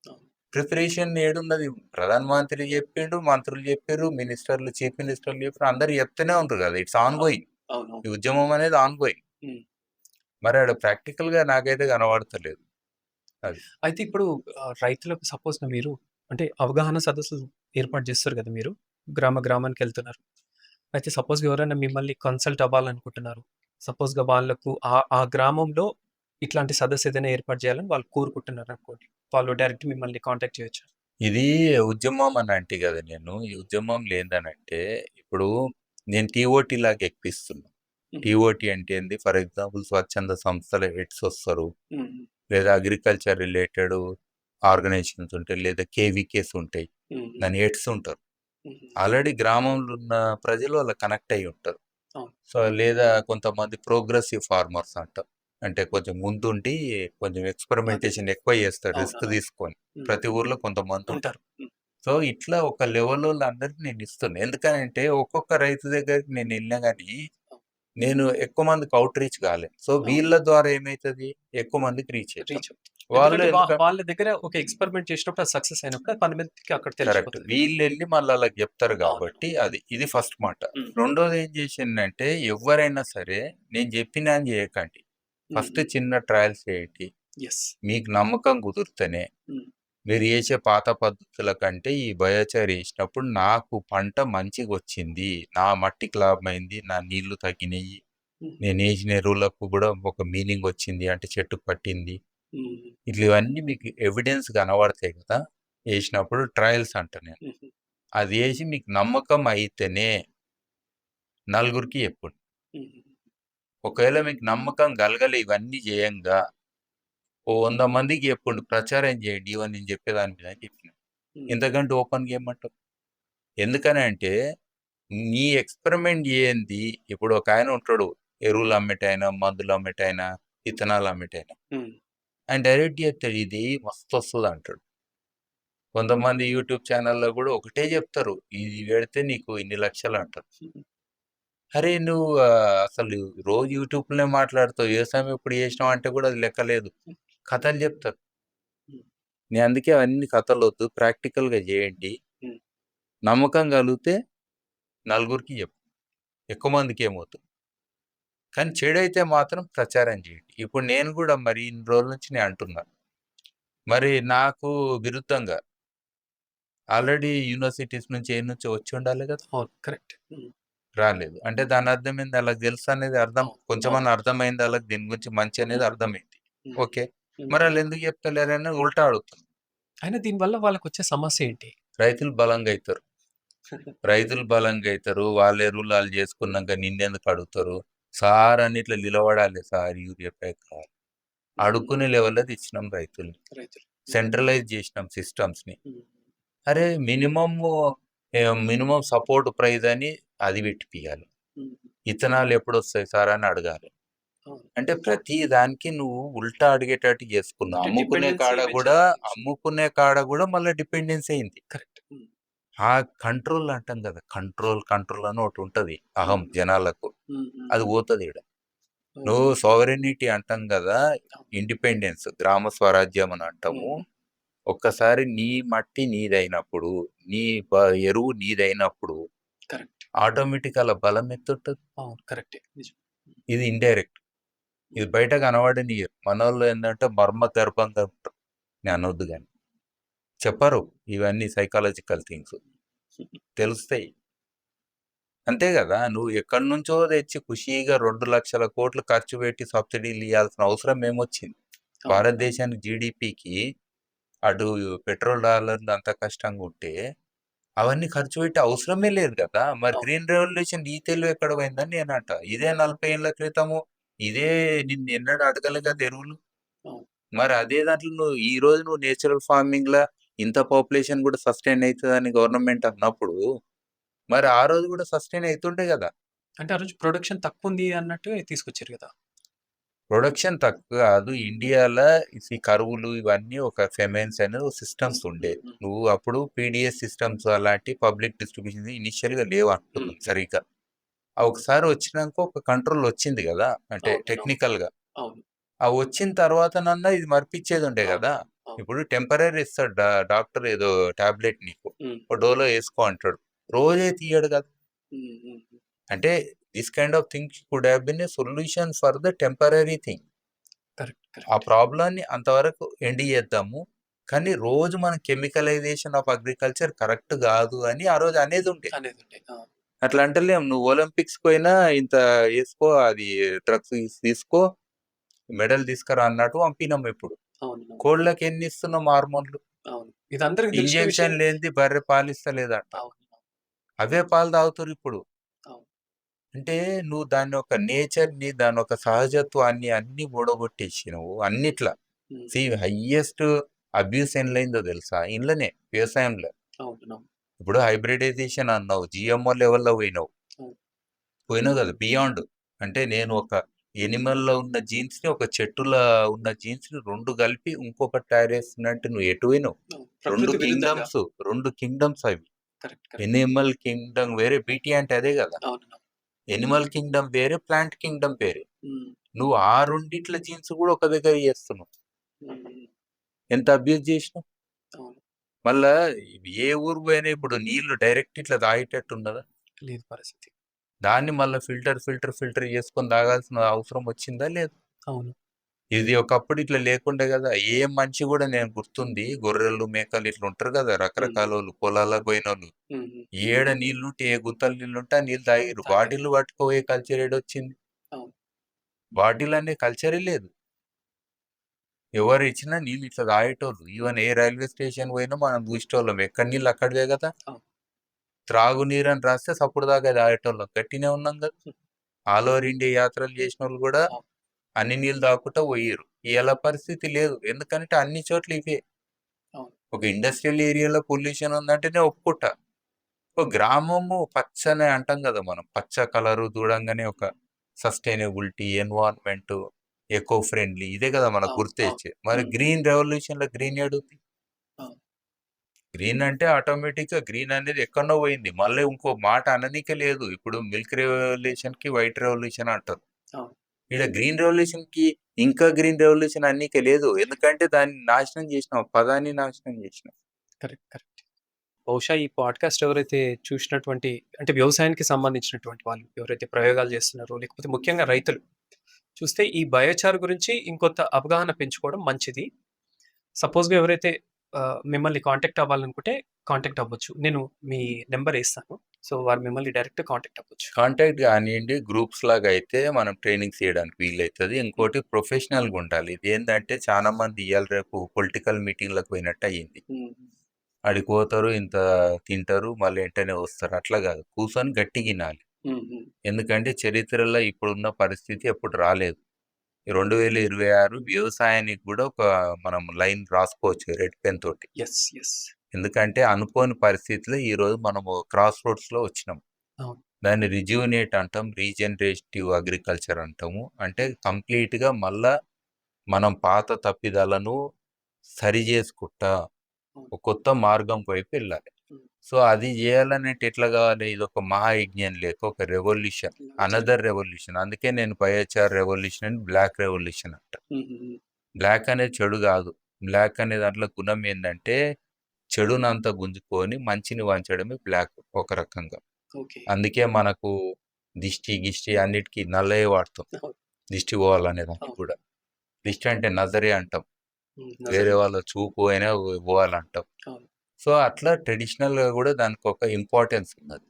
అవును. ప్రిపరేషన్ ఏడున్నది? ప్రధానమంత్రి చెప్పిండు, మంత్రులు చెప్పారు, మినిస్టర్లు, చీఫ్ మినిస్టర్లు చెప్పారు, అందరు చెప్తూనే ఉంటారు కదా. It's on going. అవునవును. ఈ ఉద్యమం అనేది ఆన్ గోయింగ్. మరి ఆడ ప్రాక్టికల్గా నాకైతే కనబడతలేదు అది. అయితే ఇప్పుడు రైతులకు సపోజ్‌గా మీరు అంటే అవగాహన సదస్సులు ఏర్పాటు చేస్తారు కదా మీరు. గ్రామానికి వెళ్తున్నారు. అయితే సపోజ్‌గా ఎవరైనా మిమ్మల్ని కన్సల్ట్ అవ్వాలనుకుంటున్నారు. సపోజ్‌గా వాళ్ళకు ఆ గ్రామంలో ఇట్లాంటి సదస్సు ఏదైనా ఏర్పాటు చేయాలని వాళ్ళు కోరుకుంటున్నారు అనుకోండి. వాళ్ళు డైరెక్ట్ మిమ్మల్ని కాంటాక్ట్ చేయొచ్చా? ఇది ఉద్యమం అని అంటే కదా నేను. ఈ ఉద్యమం లేదనంటే ఇప్పుడు నేను టీఓటీ లాగా ఎక్కిస్తున్నా. టీఓటీ అంటే ఏంది? ఫర్ ఎగ్జాంపుల్ స్వచ్ఛంద సంస్థల హెడ్స్ వస్తారు. లేదా అగ్రికల్చర్ రిలేటెడ్ ఆర్గనైజేషన్స్ ఉంటాయి. లేదా కేవీకేస్ ఉంటాయి. దాని హెడ్స్ ఉంటారు. ఆల్రెడీ గ్రామంలో ఉన్న ప్రజలు అలా కనెక్ట్ అయ్యి ఉంటారు. సో లేదా కొంతమంది ప్రోగ్రెసివ్ ఫార్మర్స్ అంటారు. అంటే కొంచెం ముందుండి కొంచెం ఎక్స్పెరిమెంటేషన్ ఎక్కువ చేస్తారు రిస్క్ తీసుకొని. ప్రతి ఊర్లో కొంతమంది ఉంటారు. సో ఇట్లా ఒక లెవెల్లో అందరికి నేను ఇస్తున్నా. ఎందుకనంటే ఒక్కొక్క రైతు దగ్గరికి నేను వెళ్ళినా కానీ నేను ఎక్కువ మందికి అవుట్ రీచ్ కాలేదు. సో వీళ్ళ ద్వారా ఏమైతుంది, ఎక్కువ మందికి రీచ్ అవుతాం. వాళ్ళు వాళ్ళ దగ్గర ఒక ఎక్స్పెరిమెంట్ చేసినప్పుడు అది సక్సెస్ అయినప్పుడు అది 10 మందికి అక్కడ కరెక్ట్. తెలిసిపోతుంది. వీళ్ళు వెళ్ళి మళ్ళీ అలా చెప్తారు కాబట్టి ఇది ఫస్ట్ మాట. రెండోది ఏం చేసిందంటే ఎవరైనా సరే నేను చెప్పినా అని చేయకండి. ఫస్ట్ చిన్న ట్రయల్స్ చేయండి. మీకు నమ్మకం కుదిరితేనే మీరు చేసే పాత పద్ధతుల కంటే ఈ బయోచార్ వేసినప్పుడు నాకు పంట మంచిగా వచ్చింది, నా మట్టికి లాభమైంది, నా నీళ్లు తగ్గినాయి, నేను వేసిన ఎరువులకు కూడా ఒక మీనింగ్ వచ్చింది, అంటే చెట్టుకు పట్టింది, ఇట్లా ఇవన్నీ మీకు ఎవిడెన్స్ కనబడతాయి కదా వేసినప్పుడు. ట్రయల్స్ అంట నేను అది వేసి మీకు నమ్మకం అయితేనే నలుగురికి చెప్పండి. ఒకవేళ మీకు నమ్మకం కలగలే ఇవన్నీ చేయంగా ఓ 100 మందికి చెప్పండి, ప్రచారం చేయండి ఇవన్నీ నేను చెప్పేదాని మీద చెప్పిన. ఎందుకంటే ఓపెన్గా ఏమంటారు? ఎందుకని అంటే నీ ఎక్స్పెరిమెంట్ ఏంది? ఇప్పుడు ఒక ఆయన ఉంటాడు, ఎరువులు అమ్మేటైనా, మందులు అమ్మేటైనా, విత్తనాలు అమ్మేటైనా, ఆయన డైరెక్ట్ చెప్తాడు ఇది మస్తు వస్తుంది అంటాడు. కొంతమంది యూట్యూబ్ ఛానల్లో కూడా ఒకటే చెప్తారు, ఇది పెడితే నీకు ఇన్ని లక్షలు అంటారు. అరే నువ్వు అసలు రోజు యూట్యూబ్లోనే మాట్లాడుతావు, వ్యవసాయం ఎప్పుడు చేసినావు అంటే కూడా అది లెక్కలేదు, కథలు చెప్తారు. నేను అందుకే అవన్నీ కథలు వద్దు, ప్రాక్టికల్గా చేయండి. నమ్మకం కలిగితే నలుగురికి చెప్పు, ఎక్కువ మందికి ఏమవుతుంది. కానీ చెడైతే మాత్రం ప్రచారం చేయండి. ఇప్పుడు నేను కూడా మరి ఇన్ని రోజుల నుంచి నేను అంటున్నాను, మరి నాకు విరుద్ధంగా ఆల్రెడీ యూనివర్సిటీస్ నుంచి ఏ నుంచి వచ్చి ఉండాలి కదా, కరెక్ట్. రాలేదు. అంటే దాని అర్థం ఏంది? వాళ్ళకి తెలుసు అనేది అర్థం, కొంచెమన్నా అర్థమైంది వాళ్ళకి, దీని గురించి మంచి అనేది అర్థమైంది. ఓకే, మరి వాళ్ళు ఎందుకు చెప్తలేరని ఉల్టా అడుగుతారు. అయినా దీనివల్ల వాళ్ళకి వచ్చే సమస్య ఏంటి? రైతులు బలంగా అవుతారు. రైతులు బలంగా అవుతారు. వాళ్ళ ఎరువులు వాళ్ళు చేసుకున్నాక నిన్నెందుకు అడుగుతారు? సార్ అని ఇట్లా నిలబడాలి, సార్ యూరియా ప్యాక్ కావాలి అడుక్కునే లెవెల్లో ఇచ్చినాం రైతుల్ని. సెంట్రలైజ్ చేసినాం సిస్టమ్స్ని. అరే మినిమం సపోర్ట్ ప్రైజ్ అని అది పెట్టిపియాలి. ఇత్తనాలు ఎప్పుడు వస్తాయి సార్ అని అడగాలి. అంటే ప్రతి దానికి నువ్వు ఉల్టా అడిగేటట్టు చేసుకున్నావు. అమ్ముకునే కాడ కూడా మళ్ళీ డిపెండెన్సీ అయింది. కరెక్ట్. ఆ కంట్రోల్ అంటాం కదా, కంట్రోల్ అని ఒకటి ఉంటది అహం జనాలకు, అది పోతుంది ఈడ. నువ్వు సావరెనిటీ అంటాం కదా, ఇండిపెండెన్స్, గ్రామ స్వరాజ్యం అని అంటాము. ఒక్కసారి నీ మట్టి నీదైనప్పుడు, నీ ఎరువు నీదైనప్పుడు ఆటోమేటిక్ అలా బలం ఎత్తుంటది. కరెక్ట్. ఇది ఇండైరెక్ట్, ఇది బయట కనబడని మన వాళ్ళు ఏంటంటే మర్మ గర్భంగా ఉంటారు. నేను అనొద్దు కానీ చెప్పరు, ఇవన్నీ సైకాలజికల్ థింగ్స్ తెలుస్తాయి. అంతే కదా, నువ్వు ఎక్కడి నుంచో తెచ్చి ఖుషీగా 2 లక్షల కోట్లు ఖర్చు పెట్టి సబ్సిడీలు ఇవ్వాల్సిన అవసరం ఏమొచ్చింది? భారతదేశానికి జీడిపికి అటు పెట్రోల్ డాలర్లు అంత కష్టంగా ఉంటే అవన్నీ ఖర్చు పెట్టే అవసరమే లేదు కదా. మరి గ్రీన్ రెవల్యూషన్ ఈ తెలివి ఎక్కడ పోయిందని నేను అంట. ఇదే 40 ఏళ్ళ క్రితము, ఇదే నిన్ను ఎన్నడూ అడగలే కదా ఎరువులు. మరి అదే దాంట్లో నువ్వు ఈ రోజు నువ్వు నేచురల్ ఫార్మింగ్ లా ఇంత పాపులేషన్ కూడా సస్టైన్ అవుతుందని గవర్నమెంట్ అన్నప్పుడు మరి ఆ రోజు కూడా సస్టైన్ అవుతుండే కదా. అంటే ఆ రోజు ప్రొడక్షన్ తక్కువ ఉంది అన్నట్టు తీసుకొచ్చారు కదా. ప్రొడక్షన్ తక్కువ కాదు, ఇండియాలో ఈ కరువులు ఇవన్నీ ఒక ఫెమైన్స్ అనేది సిస్టమ్స్ ఉండే. నువ్వు అప్పుడు పీడిఎస్ సిస్టమ్స్ అలాంటి పబ్లిక్ డిస్ట్రిబ్యూషన్ ఇనిషియల్గా లేవు అంటున్నాం సరిగ్గా. ఒకసారి వచ్చినాక ఒక కంట్రోల్ వచ్చింది కదా, అంటే టెక్నికల్ గా. ఆ వచ్చిన తర్వాత నన్నా ఇది మర్పించేది ఉండే కదా. అవును. ఇప్పుడు టెంపరరీ ఇస్తాడు డాక్టర్ ఏదో టాబ్లెట్ నీకు. హ్మ్. ఓ డోలో ఏసుకో అంటాడు. రోజే తీయడు కదా! హ్మ్. హ్మ్. అంటే this kind of things could have been a solution for the temporary thing. Correct. ఆ కరెక్ట్. ప్రాబ్లమ్‌ని అంతవరకు ఎండ్ చేద్దాము. కానీ రోజు మనం కెమికలైజేషన్ ఆఫ్ అగ్రికల్చర్ కరెక్ట్ గాదు అని ఆ రోజు అనేదుండే. అనేదుండే. ఆ! అట్లా అంటలేం. నువ్వు ఒలింపిక్స్‌కి పోయినా ఇంత ఏసుకో అది డ్రగ్స్ తీసుకో, మెడల్ తీసుకురా అన్నట్టు పంపినాం ఇప్పుడు. అవును. అవును. కోళ్ళకి ఎన్ని ఇస్తున్నాం హార్మోన్‌లు. అవును. ఇది అందరికి తెలిసిన విషయం. ఇంజెక్షన్ లేనిది బర్రె పాలిస్తలేదంట. అవును. అవే పాలు తాగుతుర్రు ఇప్పుడు. అవును. అంటే నువ్వు దాన్ని ఒక నేచర్‌ని, దాని ఒక సహజత్వాన్ని అన్నీ ఊడగొట్టేసినవు అన్నిట్ల. హ్మ్. హైయెస్ట్ అబ్యూస్ ఎందులైందో తెలుసా? ఇండ్లనే వ్యవసాయంలో. అవును. ఇప్పుడు హైబ్రిడైజేషన్ అన్నావు. జీఎంఓ లెవెల్‌లో పోయినావు. అవును. పోయినావు కదా! బియాండ్. అంటే నేను ఒక ఎనిమల్‌లో ఉన్న జీన్స్‌ని, ఒక చెట్టులో ఉన్న జీన్స్‌ని 2 కలిపి ఇంకొకటి తయారు చేస్తున్నట్టు నువ్వు ఎటు పోయినావు? అవును. 2 ప్రకృతి విరుద్ధంగా. కింగ్డమ్స్, 2 కింగ్డమ్స్ అవి. కరెక్ట్. కరెక్ట్. ఎనిమల్ కింగ్డమ్ వేరే, బీటీ అంటే అదే కదా! అవును. ఎనిమల్ కింగ్డమ్ వేరే, ప్లాంట్ కింగ్డమ్ వేరే. హ్మ్. నువ్వు ఆ రెండిట్ల జీన్స్ కూడా ఒక దగ్గర చేస్తున్నావు. హ్మ్. ఎంత అబ్యూజ్ చేసినావు? అవును. మళ్ళా ఏ ఊరు పోయినా ఇప్పుడు నీళ్లు డైరెక్ట్ ఇట్లా తాగేటట్టు ఉన్నదా? లేదు పరిస్థితి. దాన్ని మళ్ళా ఫిల్టర్ చేసుకొని తాగాల్సిన అవసరం వచ్చిందా? లేదు. అవును. ఇది ఒకప్పుడు ఇట్లా లేకుండే కదా! ఏ మనిషి కూడా నేను గుర్తుంది. గొర్రెలు, మేకలు ఇట్లా ఉంటారు కదా! హ్మ్. రకరకాలోళ్ళు పొలాలకు పోయినోళ్ళు. హ్మ్. హ్మ్. ఏడ నీళ్లుంటే, ఏ గుంతలు నీళ్లుంటే ఆ నీళ్ళు తాగిర్రు. తాగారు. బాటిల్‌లు పట్టుకుపోయే కల్చర్ ఏడొచ్చింది? అవును. బాటిల్ అనే కల్చరే లేదు. ఎవరిచ్చినా నీళ్ళు ఇట్లా తాగేటోళ్ళు. ఈవెన్ ఏ రైల్వే స్టేషన్ పోయినా మనం చూసేటోళ్ళం. ఎక్కడి నీళ్ళు అక్కడివే కదా! అవును. త్రాగునీరని రాస్తే సప్పుడుదాకా తాగేటోళ్ళం. గట్టినే ఉన్నాం కదా! హ్మ్. ఆల్ ఓవర్ ఇండియా యాత్రలు చేసినోళ్ళు కూడా అవును. అన్ని నీళ్ళు తాగుకుంటా పోయిర్రు. ఇయాల పరిస్థితి లేదు. ఎందుకంటే అన్ని చోట్ల ఇవే. అవును. ఒక ఇండస్ట్రియల్ ఏరియాలో పొల్యూషన్ ఉందంటే నేను ఒప్పుకుంటా. ఒక గ్రామము పచ్చని అంటాం కదా మనం. పచ్చ కలరు చూడంగానే ఒక సస్టైనబిలిటీ, ఎన్విరాన్మెంట్, ఎకో ఫ్రెండ్లీ ఇదే కదా మనకు అవును. అవును. గుర్తొచ్చేది. మరి హ్మ్. గ్రీన్ రెవల్యూషన్‌లో గ్రీన్ ఏడుంది? అవును. గ్రీన్ అంటే ఆటోమేటిక్‌గా గ్రీన్ అనేది ఎక్కడనో పోయింది. మళ్ళీ ఇంకో మాట అననీకే లేదు. ఇప్పుడు మిల్క్ రెవల్యూషన్‌కి వైట్ రెవల్యూషన్ అంటారు. అవును. ఈడ గ్రీన్ రెవల్యూషన్‌కి ఇంకా గ్రీన్ రెవల్యూషన్ అననీకే లేదు. ఎందుకంటే దాన్ని నాశనం చేసినాం. పదాన్ని నాశనం చేసినాం. కరెక్ట్. కరెక్ట్. బహుశా ఈ పాడ్‌కాస్ట్ ఎవరైతే చూసినటువంటి అంటే వ్యవసాయానికి సంబంధించినటువంటి వాళ్ళు ఎవరైతే ప్రయోగాలు చేస్తున్నారో, లేకపోతే ముఖ్యంగా రైతులు చూస్తే ఈ బయోచార్ గురించి ఇంకొంత అవగాహన పెంచుకోవడం మంచిది. సపోజ్‌గా ఎవరైతే మిమ్మల్ని కాంటాక్ట్ అవ్వాలనుకుంటే కాంటాక్ట్ అవ్వచ్చు. నేను మీ నంబర్ ఇస్తాను. సో, వారు మిమ్మల్ని డైరెక్ట్ కాంటాక్ట్ అవ్వచ్చు. కాంటాక్ట్ గానియండి, గ్రూప్స్ లాగా అయితే మనం ట్రైనింగ్స్ ఇయడానికి వీలైతది. హ్మ్. ఇంకోటి ప్రొఫెషనల్‌గా ఉండాలి. ఇదేందంటే చాలా మంది ఇయాల రేపు పొలిటికల్ మీటింగ్‌లకు పోయినట్టు అయింది. హ్మ్. ఆడికి పోతారు, ఇంత తింటారు, మళ్ళీ వెంటనే వస్తారు. అట్లా కాదు. కూసొని గట్టిగినాలి. హ్మ్. హ్మ్. ఎందుకంటే చరిత్రలో ఇప్పుడున్న పరిస్థితి ఎప్పుడు రాలేదు. 2026 వ్యవసాయానికి కూడా ఒక మనం లైన్ రాసుకోవచ్చు రెడ్ పెన్ తోటి. యెస్. యెస్. ఎందుకంటే అనుకోని పరిస్థితిలో ఈరోజు మనము క్రాస్ రోడ్స్‌లో వచ్చినాం. అవును. దాన్ని రిజ్యూనేట్ అంటాం. రీజనరేటివ్ అగ్రికల్చర్ అంటాము. అంటే కంప్లీట్‌గా మళ్ళా మనం పాత తప్పిదాలను సరిజేసుకుంటా అవును. ఒక కొత్త మార్గం వైపు వెళ్ళాలి. హ్మ్. సో, అది జేయాలనంటే ఎట్లా గావాలి? ఇదొక మహాయజ్ఞం లేక ఒక రెవల్యూషన్. ఇలాగ అనదర్ రెవల్యూషన్. అందుకే నేను బయోచార్ రెవల్యూషన్ అని బ్లాక్ రెవల్యూషన్ అంటా. హుహుహు. బ్లాక్ అనేది చెడు గాదు. బ్లాక్ అనే దాంట్లో గుణం ఏందంటే చెడునంతా గుంజుకొని మంచిని వంచడమే బ్లాక్ ఒక రకంగా. ఓకే. అందుకే మనకు దిష్టి, గిష్టి అన్నిటికి నల్లయే వాడతాం. అవును. దిష్టి పోవాలనే దానికి అవును. కూడా. దిష్టి అంటే నజరే అంటాం. హ్మ్. వేరే నజరే. వాళ్ళ చూపు అయినా పోవాలంటాం. అవును. సో, అట్లా ట్రెడిషనల్‌గా గూడా దానికొక ఇంపార్టెన్స్ ఉన్నది.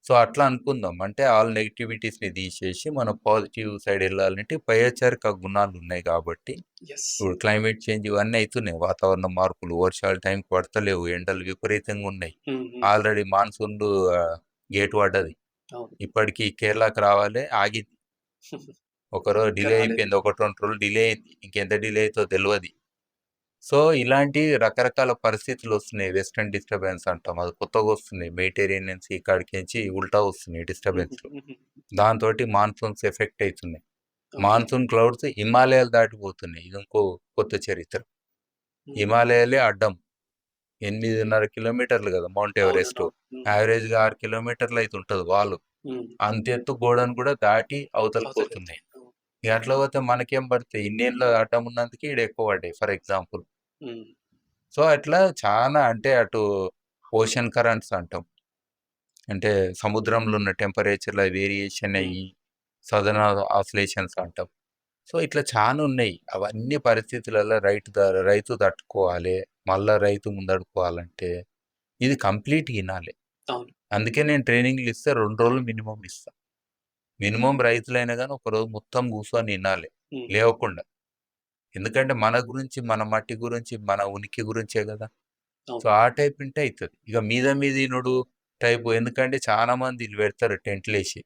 సో, అట్లా అనుకుందాం. అంటే ఆల్ నెగటివిటీస్‌ని తీసేసి మనం పాజిటివ్ సైడ్ ఎళ్ళాలంటే పైచారిక గుణాలున్నాయి గాబట్టి, యెస్. ఇప్పుడు క్లైమేట్ చేంజ్ ఇవన్నీ అయితున్నాయి. వాతావరణ మార్పులు, వర్షాలు టైంకి పడతలేవు, ఎండలు విపరీతంగా ఉన్నాయి. హ్మ్. హ్మ్. ఆల్రెడీ మాన్సూన్‌లు గేట్ పడ్డది. అవును. ఇప్పటికి కేరళకి రావాలే ఆగింది. ఒకరోజు ఇంకా డిలే రాలేదు. అయిపోయింది. 1, 2 రోజులు డిలే అయింది. ఇంకెంత డిలే అయితదో తెలవది. సో, ఇలాంటి రకరకాల పరిస్థితులొస్తున్నాయి. వెస్టర్న్ డిస్టర్బెన్స్ అంటాం. అది కొత్తగొస్తున్నాయి. మెడిటేరియన్ సీ కాడికెంచి ఉల్టా వస్తున్నాయి హుహు. డిస్టర్బెన్స్‌లు. హుహు. దాంతోటి మాన్సూన్స్ ఎఫెక్ట్ అయితున్నాయి. ఓకే. మాన్సూన్ క్లౌడ్స్ హిమాలయాలు దాటిపోతున్నాయి. ఇది ఇంకో కొత్త చరిత్ర. హ్మ్. హిమాలయాలే అడ్డం. 8.5 కిలోమీటర్లు కదా! మౌంట్ అవునండి. ఎవరెస్ట్. అవును. హ్మ్. యావరేజ్‌గా 6 కిలోమీటర్లు అయితుంటది వాలు. హ్మ్. అంతెత్తు గోడను కూడా దాటి అవతలకి పోతున్నాయి. అవతలకెళ్తాయి. అవును. ఇగ అట్లా పోతే మనకేం పడతాయి? ఇన్నేళ్ల అడ్డం ఉన్నందుకే ఈడ ఎక్కువ పడ్డాయి ఫర్ ఎగ్జాంపుల్. హ్మ్. సో, అట్లా చాలా అంటే అటు ఓషన్ కరెంట్స్ అంటాం. అంటే సముద్రంలో ఉన్న టెంపరేచర్‌ల వేరియేషన్ హ్మ్. అయ్యి సదరన్ ఆసిలేషన్స్ అంటాం. సో, ఇట్లా ఉన్నాయి. అవన్నీ పరిస్థితులలో రైతు తట్టుకోవాలి. మళ్ళా రైతు ముందడుగు పోవాలంటే ఇది కంప్లీట్‌గా ఇనాలి. అవును. అందుకే నేను ట్రైనింగ్‌లు ఇస్తే 2 రోజులు మినిమమ్ ఇస్తా. మినిమమ్ రైతులైనా గాని ఒకరోజు మొత్తం కూసొని ఇనాలి హ్మ్. లేవకుండా. ఎందుకంటే మన గురించి, మన మట్టి గురించి, మన ఉనికి గురించే గదా! సో, అవును. ఆ టైప్ ఇంటే అయితది. ఇక మీద ఇనుడు టైపు ఎందుకంటే చాలా మంది ఈళ్ళు పెడతారు టెంట్‌లేసి.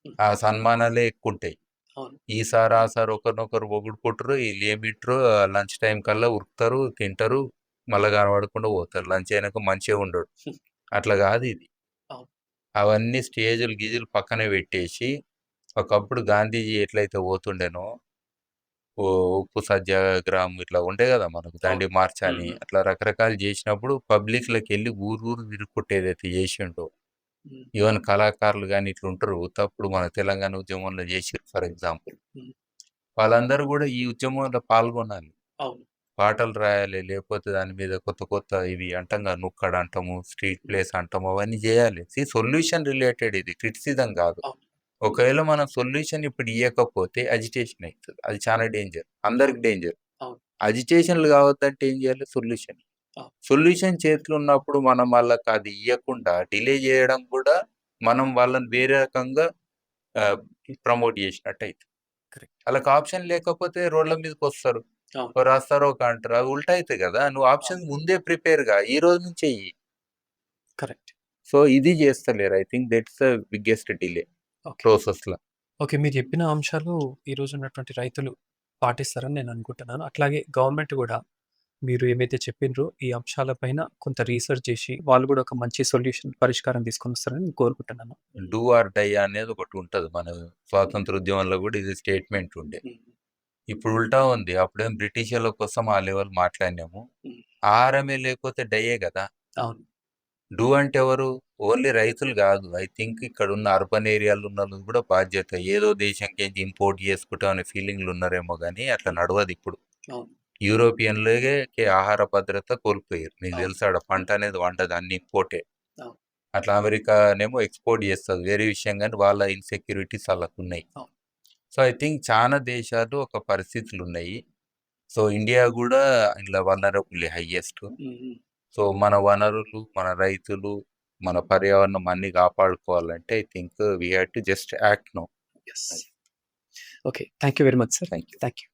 హ్మ్. ఆ సన్మానాలే ఎక్కువుంటాయి. అవును. ఈసారి, ఆ సారి ఒకరినొకరు పొగుడుకుంటరు. ఈళ్ళేమింటరు లంచ్ టైమ్ కల్లా ఉరుకుతారు, తింటరు, మళ్ళా కనపడకుండా పోతారు. లంచ్ అయినాక మంచిగా ఉండడు. హ్మ్. అట్లా గాదిది. అవును. అవన్నీ స్టేజులు, గీజులు పక్కన పెట్టేసి, ఒకప్పుడు గాంధీజీ ఎట్లయితే పోతుండేనో, ఉప్పు సత్యాగ్రహం ఇట్లా ఉంటాయి గదా! మనకు అవును. దండి మార్చ్ హ్మ్. అని. హ్మ్. అట్లా రకరకాలు జేసినప్పుడు పబ్లిక్‌లోకెళ్ళి ఊరు తిరుగుకుంట ఏదైతే జేసిండో, హ్మ్. ఈవెన్ కళాకారులు గాని ఇట్లుంటరు. ఉత్తప్పుడు మన తెలంగాణ ఉద్యమంలో జేసిర్రు ఫర్ ఎగ్జాంపుల్. హ్మ్. వాళ్ళందరూ గూడా ఈ ఉద్యమంలో పాల్గొనాలి. అవును. పాటలు రాయాలి. లేకపోతే దాని మీద కొత్త ఇవి అంటాం గదా! నుక్కడ అంటాము, స్ట్రీట్ హ్మ్. ప్లేస్ అంటాము అవన్నీ జేయాలి. సొల్యూషన్ రిలేటెడ్ ఇది. క్రిటిసిజం గాదు. అవును. ఒకవేళ మనం సొల్యూషన్ ఇప్పుడు ఇయ్యకపోతే అజిటేషన్ అయితది. అది చాలా డేంజర్. అందరికి అవును. డేంజర్. అవును. అజిటేషన్‌లు కావద్దంటే ఏం జేయాలి? సొల్యూషన్. అవును. సొల్యూషన్ చేతిలో ఉన్నప్పుడు మనం వాళ్ళకి అది ఇయ్యకుండా డిలే జేయడం గూడా మనం వాళ్ళని వేరే రకంగా ఆహ్, ప్రమోట్ జేసినట్టయితది. కరెక్ట్. ఆళ్ళకి ఆప్షన్ లేకపోతే రోడ్ల మీదకొస్తారు. అవును. ఓ రాస్తారోకో అంటారు. అవి ఉల్టా అయితాయి గదా! నువ్వు అవును. ఆప్షన్ ముందే ప్రిపేర్‌గా ఈ రోజు నుంచే ఇయ్యి. కరెక్ట్. సో, ఇది జేస్తలేరు. I think that's the biggest delay okay. ప్రాసెస్‌ల. ఓకే. మీరు చెప్పిన అంశాలు ఈరోజు ఉన్నటువంటి రైతులు పాటిస్తారని నేను అనుకుంటున్నాను. అట్లాగే గవర్నమెంట్ గూడా మీరు ఏమైతే చెప్పిన్రో ఈ అంశాల పైన కొంత రీసెర్చ్ చేసి, వాళ్ళు గూడా ఒక మంచి సొల్యూషన్ పరిష్కారం తీసుకొనొస్తారని నేను కోరుకుంటున్నాను. డూ ఆర్ డై అనేది ఒకటుంటది. మన స్వాతంత్ర ఉద్యమంలో గూడా ఇది స్టేట్‌మెంట్ ఉండే. హ్మ్. ఇప్పుడు ఉల్టా ఉంది. అప్పుడేం బ్రిటిషర్ల కోసం ఆ లెవెల్ మాట్లాడినాము. హ్మ్. ఆహారమే లేకపోతే డయ్యే గదా! అవును. డూ అంటే ఎవరు? ఓన్లీ రైతులు గాదు. ఐ థింక్ ఇక్కడున్న అర్బన్ ఏరియాలో ఉన్నోళ్ళది గూడా బాధ్యత. ఏదో దేశంకేంచి ఇంపోర్ట్ చేసుకుంటాం అనే ఫీలింగ్‌లో ఉన్నారేమో గానీ అట్లా హ్మ్. నడవదిప్పుడు. అవును. యూరోపియన్‌లకే ఆహార భద్రత కోల్పోయిర్రు. నీకు అవును. తెలుసా ఆడ పంట అనేది పండదు. అన్ని ఇంపోర్టే. అవును. అట్లా అమెరికానేమో ఎక్స్‌పోర్ట్ చేస్తది. వేరే విషయం గానీ వాళ్ళ ఇన్‌సెక్యూరిటీస్ ఆళ్ళకున్నయి. అవును. సో, ఐ థింక్ చానా దేశాలు ఒక పరిస్థితులున్నయి. సో, ఇండియా గూడా ఇందులో వల్నరబుల్లే హైయెస్ట్. హ్మ్. హ్మ్. సో, మన వనరులు, మన రైతులు, మన పర్యావరణం అన్నీ కాపాడుకోవాలంటే I think we have to just act now. Yes. Okay. Thank you very much sir. Thank you. Thank you.